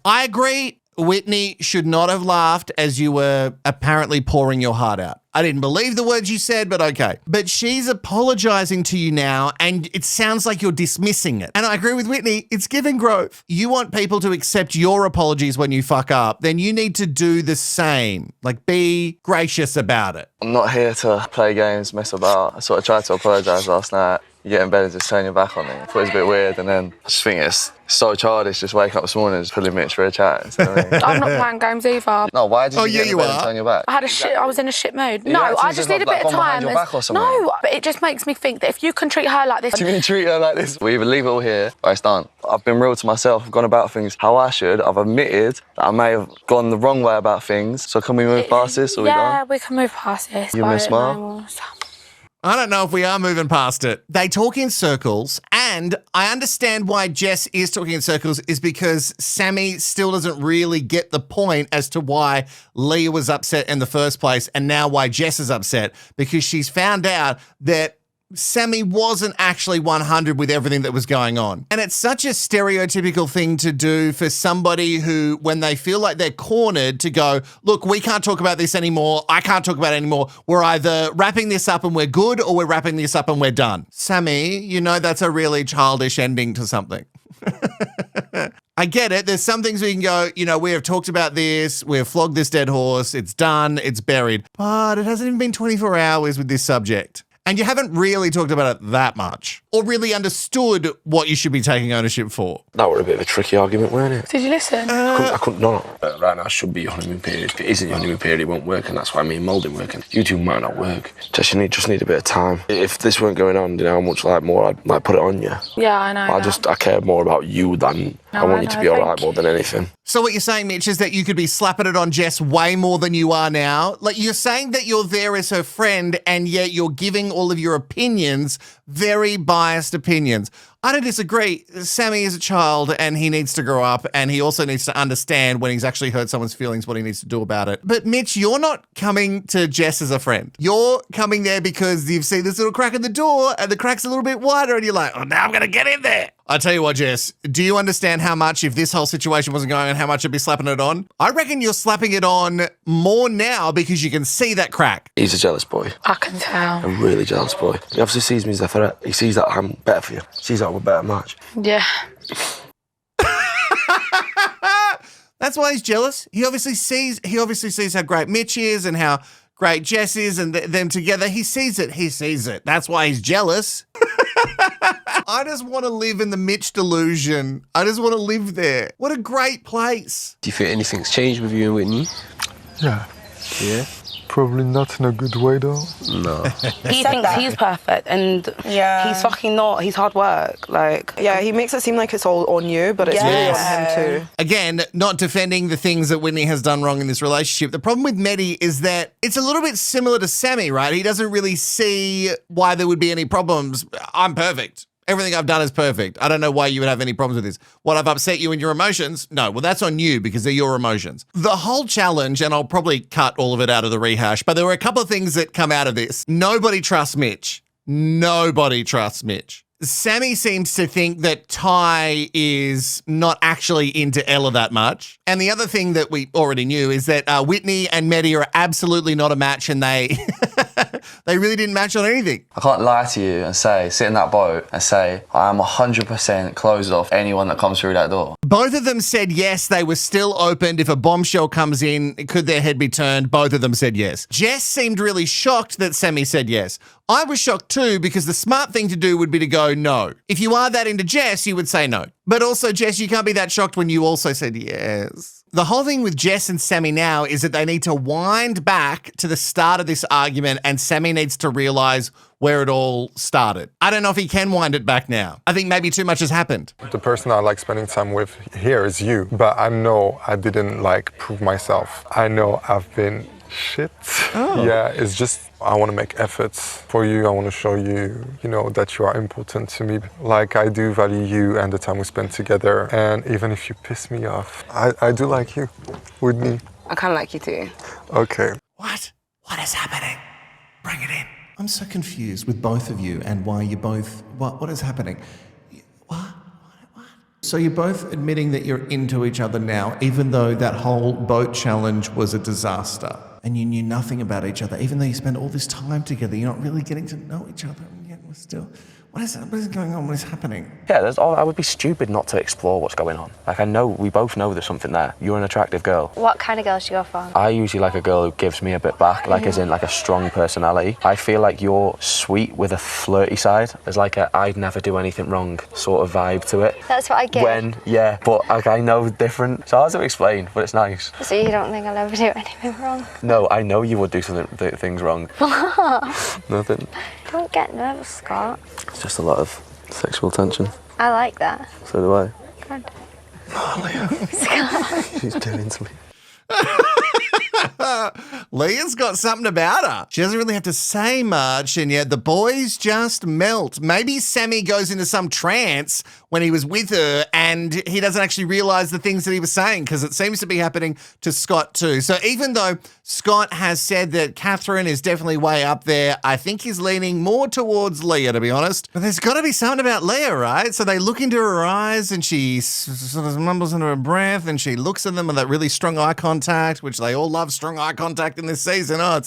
I agree, Whitney should not have laughed as you were apparently pouring your heart out. I didn't believe the words you said, but okay. But she's apologizing to you now, and it sounds like you're dismissing it. And I agree with Whitney, it's giving growth. You want people to accept your apologies when you fuck up, then you need to do the same. Like, be gracious about it. I'm not here to play games, mess about. I sort of tried to apologise last night. You get in bed and just turn your back on me. I thought it was a bit weird, and then I just think it's so childish just waking up this morning and just pulling Mitch for a chat. You know what I mean? I'm not playing games either. No, why did you get in bed and turn your back? I was in a shit mood. You No, had to I just need a bit of time. Your back or something? No, but it just makes me think that if you can treat her like this... What do you mean treat her like this? We either leave it all here or it's done. I've been real to myself. I've gone about things how I should. I've admitted that I may have gone the wrong way about things. So can we move past this? Or yeah, we can move past this. You miss Smile? I don't know if we are moving past it. They talk in circles, and I understand why Jess is talking in circles is because Sammy still doesn't really get the point as to why Leah was upset in the first place and now why Jess is upset, because she's found out that Sammy wasn't actually 100 with everything that was going on. And it's such a stereotypical thing to do for somebody who, when they feel like they're cornered, to go, look, we can't talk about this anymore. I can't talk about it anymore. We're either wrapping this up and we're good, or we're wrapping this up and we're done. Sammy, you know that's a really childish ending to something. I get it. There's some things we can go, you know, we have talked about this. We've flogged this dead horse. It's done. It's buried. But it hasn't even been 24 hours with this subject. And you haven't really talked about it that much or really understood what you should be taking ownership for. That were a bit of a tricky argument, weren't it? Did you listen? I couldn't, no. Right now should be your honeymoon period. If it isn't your honeymoon period, it won't work, and that's why me and Mould didn't work. And you two might not work. Just need a bit of time. If this weren't going on, you know how much more I'd put it on you. Yeah, I know. I care more about you than I want you to be all right more than anything. So what you're saying, Mitch, is that you could be slapping it on Jess way more than you are now. Like, you're saying that you're there as her friend and yet you're giving all of your opinions, very biased opinions. I don't disagree. Sammy is a child and he needs to grow up, and he also needs to understand when he's actually hurt someone's feelings what he needs to do about it. But Mitch, you're not coming to Jess as a friend. You're coming there because you've seen this little crack in the door and the crack's a little bit wider and you're like, oh, now I'm going to get in there. I tell you what, Jess, do you understand how much, if this whole situation wasn't going on, how much I'd be slapping it on? I reckon you're slapping it on more now because you can see that crack. He's a jealous boy. I can tell. A really jealous boy. He obviously sees me as a threat. He sees that I'm better for you. He sees that I'm a better match. Yeah. That's why he's jealous. He obviously sees how great Mitch is and how great Jess is, and them together. He sees it. That's why he's jealous. I just want to live in the Mitch delusion. I just want to live there. What a great place. Do you think anything's changed with you and Whitney? Yeah. Yeah? Probably not in a good way though. No. He thinks he's perfect, and he's fucking not. He's hard work. Like, yeah, he makes it seem like it's all on you, but it's really on him too. Again, not defending the things that Whitney has done wrong in this relationship. The problem with Mehdi is that it's a little bit similar to Sammy, right? He doesn't really see why there would be any problems. I'm perfect. Everything I've done is perfect. I don't know why you would have any problems with this. What, I've upset you in your emotions? No, well, that's on you because they're your emotions. The whole challenge, and I'll probably cut all of it out of the rehash, but there were a couple of things that come out of this. Nobody trusts Mitch. Nobody trusts Mitch. Sammy seems to think that Ty is not actually into Ella that much. And the other thing that we already knew is that Whitney and Mehdi are absolutely not a match, and they they really didn't match on anything. I can't lie to you and say, sit in that boat and say, I am 100% closed off anyone that comes through that door. Both of them said yes, they were still opened. If a bombshell comes in, could their head be turned? Both of them said yes. Jess seemed really shocked that Sammy said yes. I was shocked too because the smart thing to do would be to go no. If you are that into Jess, you would say no. But also, Jess, you can't be that shocked when you also said yes. The whole thing with Jess and Sammy now is that they need to wind back to the start of this argument, and Sammy needs to realise where it all started. I don't know if he can wind it back now. I think maybe too much has happened. The person I like spending time with here is you, but I know I didn't prove myself. I know I've been shit. Oh. Yeah, it's just I want to make efforts for you. I want to show you, that you are important to me. Like I do value you and the time we spend together. And even if you piss me off, I do like you, Whitney. I kind of like you too. Okay. What? What is happening? Bring it in. I'm so confused with both of you and why you both... What is happening? What? So you're both admitting that you're into each other now, even though that whole boat challenge was a disaster and you knew nothing about each other, even though you spent all this time together, you're not really getting to know each other, and yet we're still... What is going on? What is happening? Yeah, I would be stupid not to explore what's going on. We both know there's something there. You're an attractive girl. What kind of girl do you go for? I usually like a girl who gives me a bit back, as in a strong personality. I feel like you're sweet with a flirty side. There's I'd never do anything wrong sort of vibe to it. That's what I get. But I know different. It's hard to explain, but it's nice. So you don't think I'll ever do anything wrong? No, I know you would do things wrong. What? Nothing. Don't get nervous, Scott. It's just a lot of sexual tension. I like that. So do I. Good. Scott. She's too into me. Leah's got something about her. She doesn't really have to say much, and yet the boys just melt. Maybe Sammy goes into some trance when he was with her and he doesn't actually realise the things that he was saying, because it seems to be happening to Scott too. So even though Scott has said that Catherine is definitely way up there, I think he's leaning more towards Leah, to be honest. But there's got to be something about Leah, right? So they look into her eyes and she sort of mumbles under her breath and she looks at them with that really strong eye contact, which they all love strong eye contact in this season. Oh,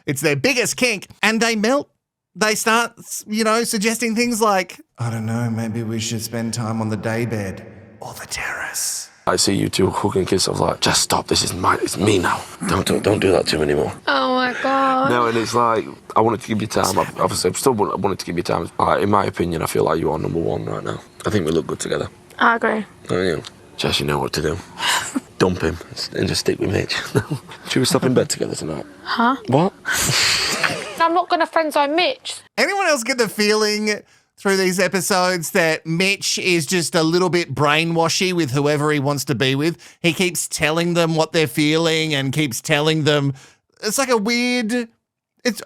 it's their biggest kink. And they melt. They start, suggesting things like, I don't know, maybe we should spend time on the daybed or the terrace. I see you two hook and kiss. I was like, just stop. This is mine. It's me now. Don't do that to me anymore. Oh my God. No, and it's I wanted to give you time. Obviously, I still wanted to give you time. In my opinion, I feel like you are number one right now. I think we look good together. I agree. Oh, yeah. Jess, you know what to do. Dump him and just stick with Mitch. Should we stop in bed together tonight? Huh? What? I'm not going to friend zone Mitch. Anyone else get the feeling through these episodes that Mitch is just a little bit brainwashy with whoever he wants to be with? He keeps telling them what they're feeling and keeps telling them. It's like a weird...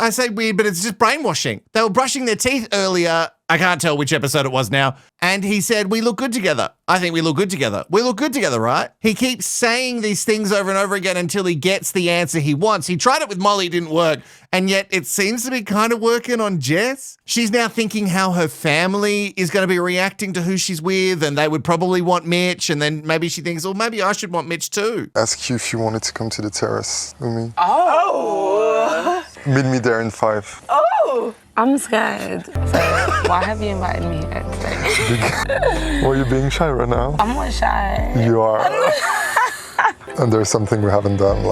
I say weird, but it's just brainwashing. They were brushing their teeth earlier. I can't tell which episode it was now. And he said, we look good together. I think we look good together. We look good together, right? He keeps saying these things over and over again until he gets the answer he wants. He tried it with Molly, it didn't work. And yet it seems to be kind of working on Jess. She's now thinking how her family is going to be reacting to who she's with, and they would probably want Mitch. And then maybe she thinks, well, maybe I should want Mitch too. Ask you if you wanted to come to the terrace with me. Oh! Meet me there in 5. Oh! I'm scared. So why have you invited me here today? Why are you being shy right now? I'm not shy. You are. And there's something we haven't done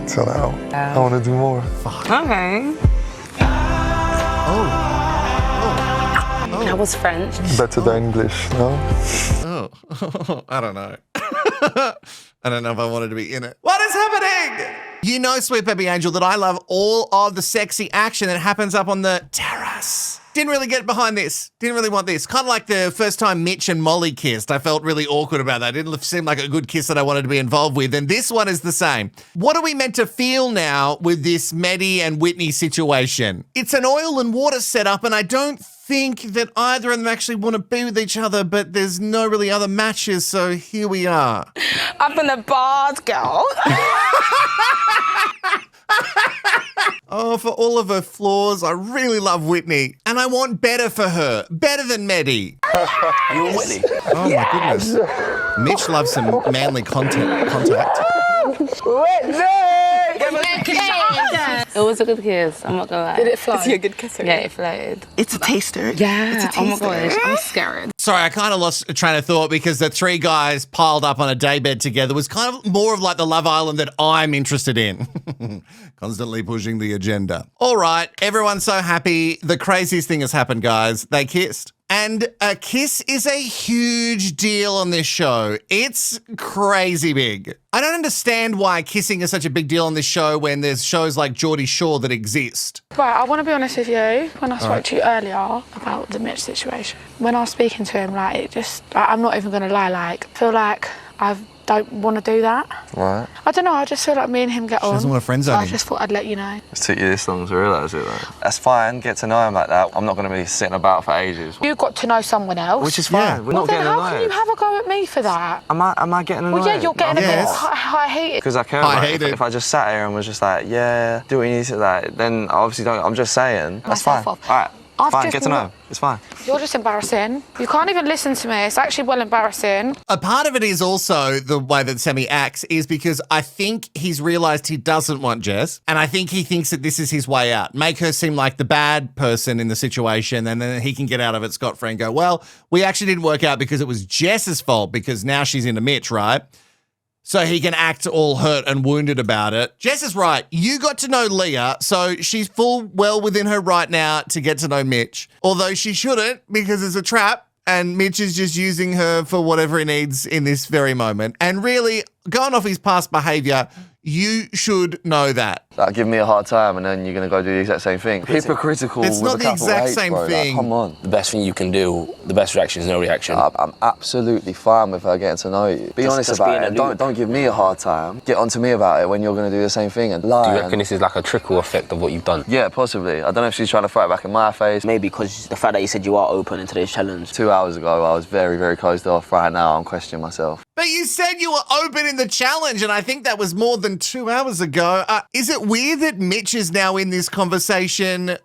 till now. I want to do more. Okay. Oh. That was French. Better than English, no? Oh, I don't know. I don't know if I wanted to be in it. What is happening? You know, Sweet Baby Angel, that I love all of the sexy action that happens up on the terrace. Didn't really get behind this. Didn't really want this. Kind of like the first time Mitch and Molly kissed. I felt really awkward about that. It didn't seem like a good kiss that I wanted to be involved with. And this one is the same. What are we meant to feel now with this Maddie and Whitney situation? It's an oil and water setup, and I don't think that either of them actually want to be with each other, but there's no really other matches, so here we are. Up in the bars, girl. Oh, for all of her flaws, I really love Whitney. And I want better for her. Better than Maddie. You and Whitney? Oh, my goodness. Mitch loves some manly contact. It was a good kiss, I'm not gonna lie. Did it fly? Is he a good kisser? Yeah, it floated. It's a taster. Yeah. It's a taster. Oh my gosh, I'm scared. Sorry, I kind of lost a train of thought because the three guys piled up on a daybed together was kind of more of like the Love Island that I'm interested in. Constantly pushing the agenda. All right, everyone's so happy. The craziest thing has happened, guys. They kissed. And a kiss is a huge deal on this show. It's crazy big. I don't understand why kissing is such a big deal on this show when there's shows like Geordie Shore that exist. Right, I want to be honest with you. When I spoke to you earlier about the Mitch situation, when I was speaking to him, like, it just, I'm not even going to lie, like, I feel like I don't want to do that. Right. I don't know, I just feel like me and him get on. She doesn't want a friend zone. So I just thought I'd let you know. It took you this long to realise it, though. That's fine, get to know him like that. I'm not going to be sitting about for ages. You got to know someone else. Which is fine, Yeah. we're not Then getting how annoyed. can you have a go at me for that? Am I getting annoyed? Well, yeah, you're getting a bit Yes. high heated. Because I care. I Like, hate if, it. if I just sat here and was just like, yeah, do what you need to, like, then I obviously don't. I'm just saying. That's fine. Myself off. All right. I've Fine, just get to know him. It's fine. You're just embarrassing. You can't even listen to me. It's actually well embarrassing. A part of it is also the way that Sammy acts is because I think he's realised he doesn't want Jess, and I think he thinks that this is his way out. Make her seem like the bad person in the situation, and then he can get out of it scot-free and go, well, we actually didn't work out because it was Jess's fault because now she's into Mitch, right? So he can act all hurt and wounded about it. Jess is right. You got to know Leah, so she's full well within her right now to get to know Mitch. Although she shouldn't because it's a trap and Mitch is just using her for whatever he needs in this very moment. And really, going off his past behaviour, you should know that. Like, give me a hard time and then you're going to go do the exact same thing. Hypocritical. It's not with a the capital exact H, same bro. Like, thing. come on. The best thing you can do, the best reaction is no reaction. I'm absolutely fine with her getting to know you. Be honest just about being it. a Don't give me a hard time. Get on to me about it when you're going to do the same thing and lie. Do you reckon this is like a trickle effect of what you've done? Yeah, possibly. I don't know if she's trying to throw it back in my face. Maybe because the fact that you said you are open in today's challenge. 2 hours ago, I was very, very closed off. Right now, I'm questioning myself. But you said you were open in the challenge, and I think that was more than 2 hours ago. Is it weird that Mitch is now in this conversation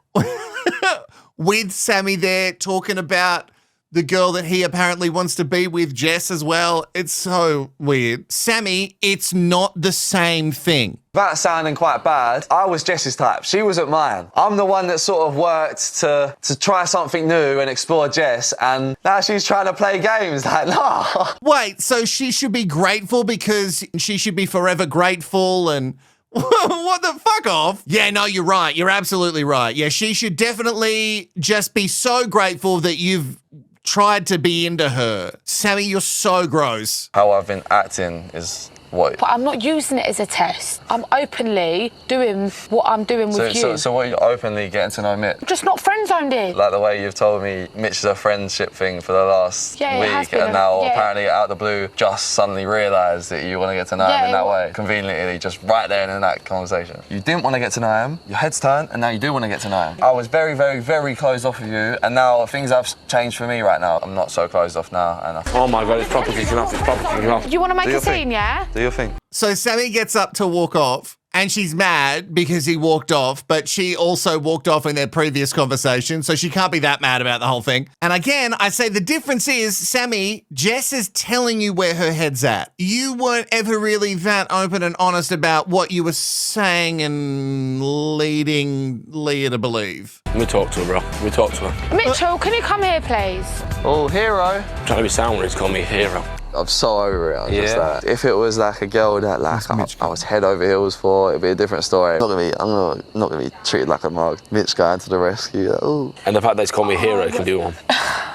with Sammy there talking about the girl that he apparently wants to be with, Jess, as well? It's so weird. Sammy, it's not the same thing. That sounding quite bad, I was Jess's type. She wasn't mine. I'm the one that sort of worked to try something new and explore Jess, and now she's trying to play games. Like, nah. Wait, so she should be grateful because she should be forever grateful and... What the fuck off? Yeah, no, you're right. You're absolutely right. Yeah, she should definitely just be so grateful that you've tried to be into her. Sammy, you're so gross. How I've been acting is what? But I'm not using it as a test. I'm openly doing what I'm doing with you. So what are you openly getting to know Mitch? Just not friend-zoned it. Like the way you've told me Mitch is a friendship thing for the last Yeah, it has week, been and now yeah. apparently out of the blue just suddenly realised that you want to get to know him in that way. Conveniently, just right there in that conversation. You didn't want to get to know him, your head's turned, and now you do want to get to know him. I was very, very, very closed off with you, and now things have changed for me right now. I'm not so closed off now. And Oh my God, it's proper kicking off, it's proper kicking off. You want to make Do a your scene, thing. yeah? Do your thing. So Sammy gets up to walk off and she's mad because he walked off, but she also walked off in their previous conversation, so she can't be that mad about the whole thing. And again, I say the difference is, Sammy, Jess is telling you where her head's at. You weren't ever really that open and honest about what you were saying and leading Leah to believe. We talk to her, bro. We talk to her. Mitchell, can you come here, please? Oh, hero. I'm trying to be sound when he's calling me hero. I'm so over it. I'm just like, if it was like a girl that like I was head over heels for, it'd be a different story. I'm not gonna be treated like a mug. Mitch going to the rescue. Like, ooh. And the fact that he's called me hero can do one.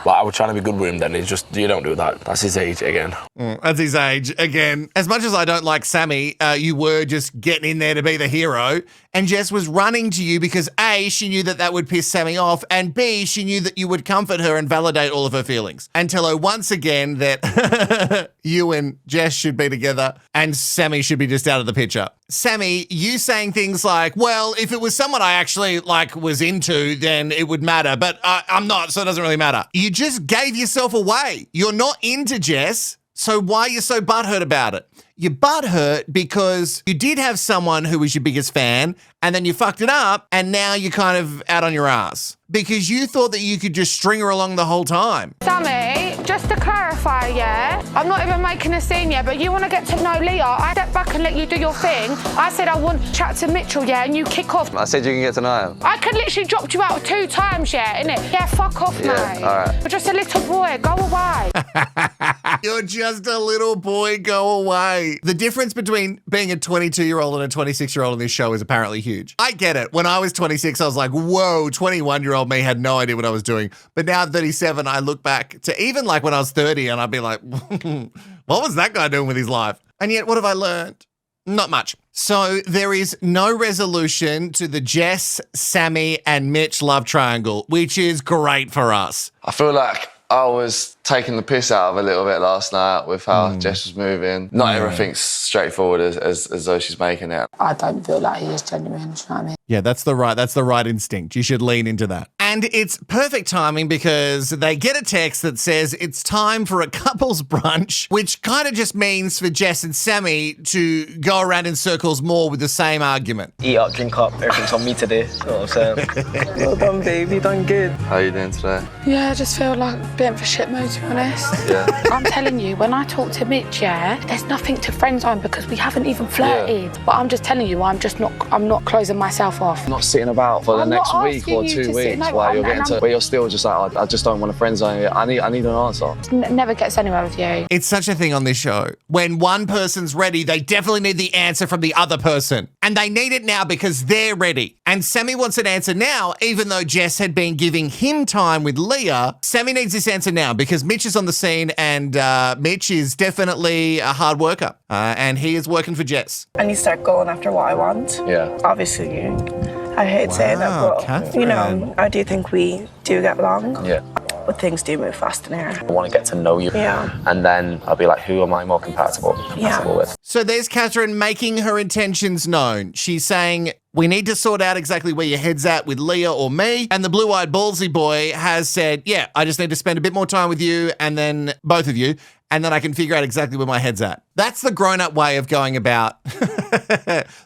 But I was trying to be good with him then. He's just, you don't do that. That's his age again. That's his age again. As much as I don't like Sammy, you were just getting in there to be the hero. And Jess was running to you because A, she knew that would piss Sammy off, and B, she knew that you would comfort her and validate all of her feelings. And tell her once again that you and Jess should be together and Sammy should be just out of the picture. Sammy, you saying things like, well, if it was someone I actually was into, then it would matter, but I'm not, so it doesn't really matter. You just gave yourself away. You're not into Jess, so why are you so butthurt about it? You're butthurt because you did have someone who was your biggest fan and then you fucked it up and now you're kind of out on your ass because you thought that you could just string her along the whole time. Sammy, just to clarify, yeah, I'm not even making a scene yet, but you want to get to know Leah. I step back and let you do your thing. I said I want to chat to Mitchell, yeah, and you kick off. I said you can get to know him. I could literally dropped you out 2 times, yeah, innit? Yeah, fuck off, mate. All right. You're just a little boy, go away. You're just a little boy, go away. The difference between being a 22-year-old and a 26-year-old in this show is apparently huge. I get it. When I was 26, I was like, whoa, 21-year-old me had no idea what I was doing. But now at 37, I look back to even like when I was 30 and I'd be like, what was that guy doing with his life? And yet, what have I learned? Not much. So there is no resolution to the Jess, Sammy, and Mitch love triangle, which is great for us. I feel like I was taking the piss out of a little bit last night with how Jess was moving. Not everything's straightforward as though she's making it. I don't feel like he is genuine, do you know what I mean? Yeah, that's the right instinct. You should lean into that. And it's perfect timing because they get a text that says it's time for a couples brunch, which kind of just means for Jess and Sammy to go around in circles more with the same argument. Eat up, drink up, everything's on me today. You know what I'm saying? Well done, babe. You done good. How are you doing today? Yeah, I just feel like a bit of a shit mood, to be honest. Yeah. I'm telling you, when I talk to Mitch, yeah, there's nothing to friend zone because we haven't even flirted. Yeah. But I'm just telling you, I'm not closing myself off. I'm not sitting about for the next week or 2 weeks while you're getting to where you're still just like, I just don't want to friend zone you. I need an answer. Never gets anywhere with you. It's such a thing on this show. When one person's ready, they definitely need the answer from the other person. And they need it now because they're ready. And Sammy wants an answer now, even though Jess had been giving him time with Leah. Sammy needs this answer now because Mitch is on the scene and Mitch is definitely a hard worker. And he is working for Jess. And you start going after what I want. Yeah. Obviously, I hate saying that, but, Catherine. you know, I do think we do get along. Yeah. But things do move fast in here. I want to get to know you. Yeah. And then I'll be like, who am I more compatible with? So there's Catherine making her intentions known. She's saying, we need to sort out exactly where your head's at with Leah or me. And the blue-eyed ballsy boy has said, yeah, I just need to spend a bit more time with you and then both of you, and then I can figure out exactly where my head's at. That's the grown-up way of going about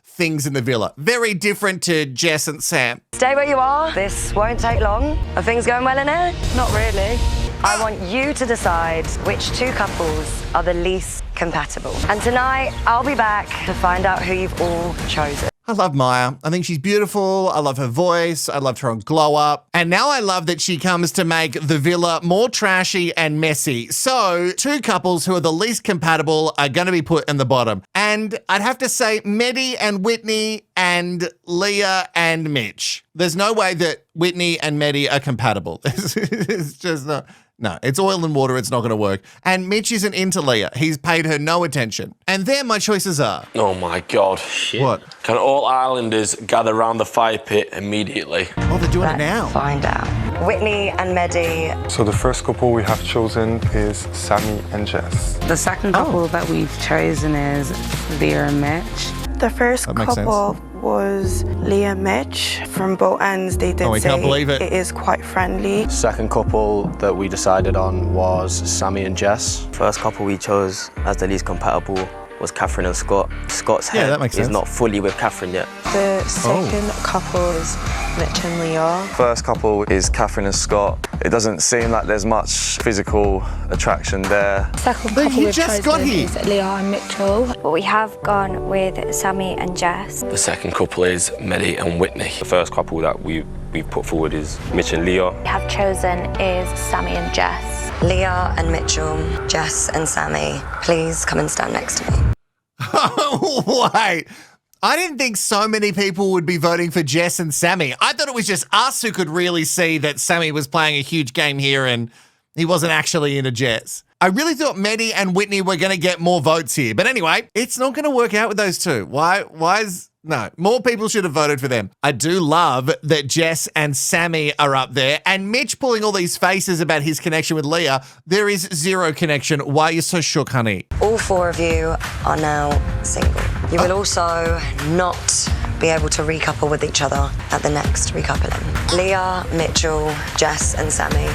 things in the villa. Very different to Jess and Sam. Stay where you are. This won't take long. Are things going well in here? Not really. I want you to decide which 2 couples are the least compatible. And tonight, I'll be back to find out who you've all chosen. I love Maya. I think she's beautiful. I love her voice. I loved her on Glow Up. And now I love that she comes to make the villa more trashy and messy. So 2 couples who are the least compatible are going to be put in the bottom. And I'd have to say Maddie and Whitney and Leah and Mitch. There's no way that Whitney and Maddie are compatible. It's just not. No, it's oil and water. It's not going to work. And Mitch isn't into Leah. He's paid her no attention. And there my choices are. Oh my God. Shit. What? Can all islanders gather around the fire pit immediately? Oh, they're doing it now. Find out. Whitney and Maddie. So the first couple we have chosen is Sammy and Jess. The second couple that we've chosen is Leah and Mitch. The first couple was Leah and Mitch. From both ends, they did say can't believe it. It is quite friendly. Second couple that we decided on was Sammy and Jess. First couple we chose as the least compatible was Catherine and Scott. Scott's head is not fully with Catherine yet. The second couple is Mitch and Leah. First couple is Catherine and Scott. It doesn't seem like there's much physical attraction there. Second couple we've chosen is Leah and Mitchell. But we have gone with Sammy and Jess. The second couple is Maddie and Whitney. The first couple that we put forward is Mitch and Leah. We have chosen is Sammy and Jess. Leah and Mitchell, Jess and Sammy, please come and stand next to me. Wait. I didn't think so many people would be voting for Jess and Sammy. I thought it was just us who could really see that Sammy was playing a huge game here and He wasn't actually into Jess. I really thought Maddie and Whitney were going to get more votes here. But anyway, it's not going to work out with those two. No, more people should have voted for them. I do love that Jess and Sammy are up there, and Mitch pulling all these faces about his connection with Leah. There is zero connection. Why are you so shook, honey? All four of you are now single. You will also not be able to recouple with each other at the next recoupling. Leah, Mitchell, Jess and Sammy,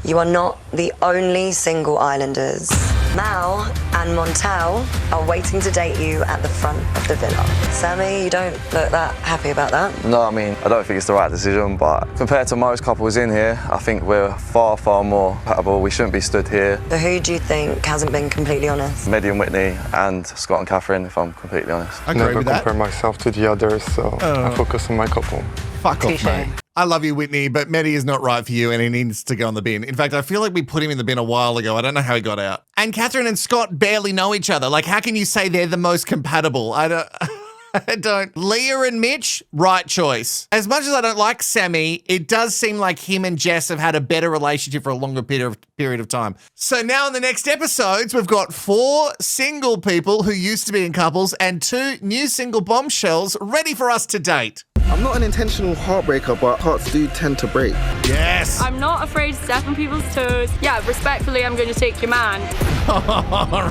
you are not the only single islanders. Mal and Montel are waiting to date you at the front of the villa. Sammy, you don't look that happy about that. No, I mean, I don't think it's the right decision, but compared to most couples in here, I think we're far, far more compatible. We shouldn't be stood here. So who do you think hasn't been completely honest? Maddie and Whitney and Scott and Catherine, if I'm completely honest. I never compare myself to the others, so I focus on my couple. Fuck off, mate. I love you, Whitney, but Maddie is not right for you and he needs to go in the bin. In fact, I feel like we put him in the bin a while ago. I don't know how he got out. And Catherine and Scott barely know each other. Like, how can you say they're the most compatible? I don't. Leah and Mitch, right choice. As much as I don't like Sammy, it does seem like him and Jess have had a better relationship for a longer period of time. So now in the next episodes, we've got 4 single people who used to be in couples and 2 new single bombshells ready for us to date. I'm not an intentional heartbreaker, but hearts do tend to break. Yes. I'm not afraid to step on people's toes. Yeah, respectfully, I'm going to take your man.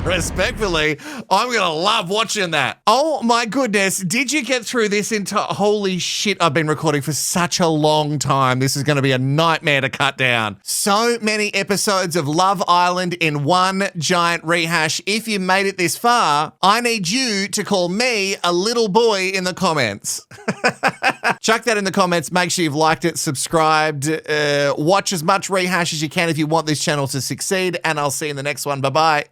Respectfully, I'm going to love watching that. Oh my goodness. Did you get through this holy shit, I've been recording for such a long time. This is going to be a nightmare to cut down. So many episodes of Love Island in one giant rehash. If you made it this far, I need you to call me a little boy in the comments. Chuck that in the comments. Make sure you've liked it, subscribed, watch as much rehash as you can if you want this channel to succeed, and I'll see you in the next one. Bye-bye.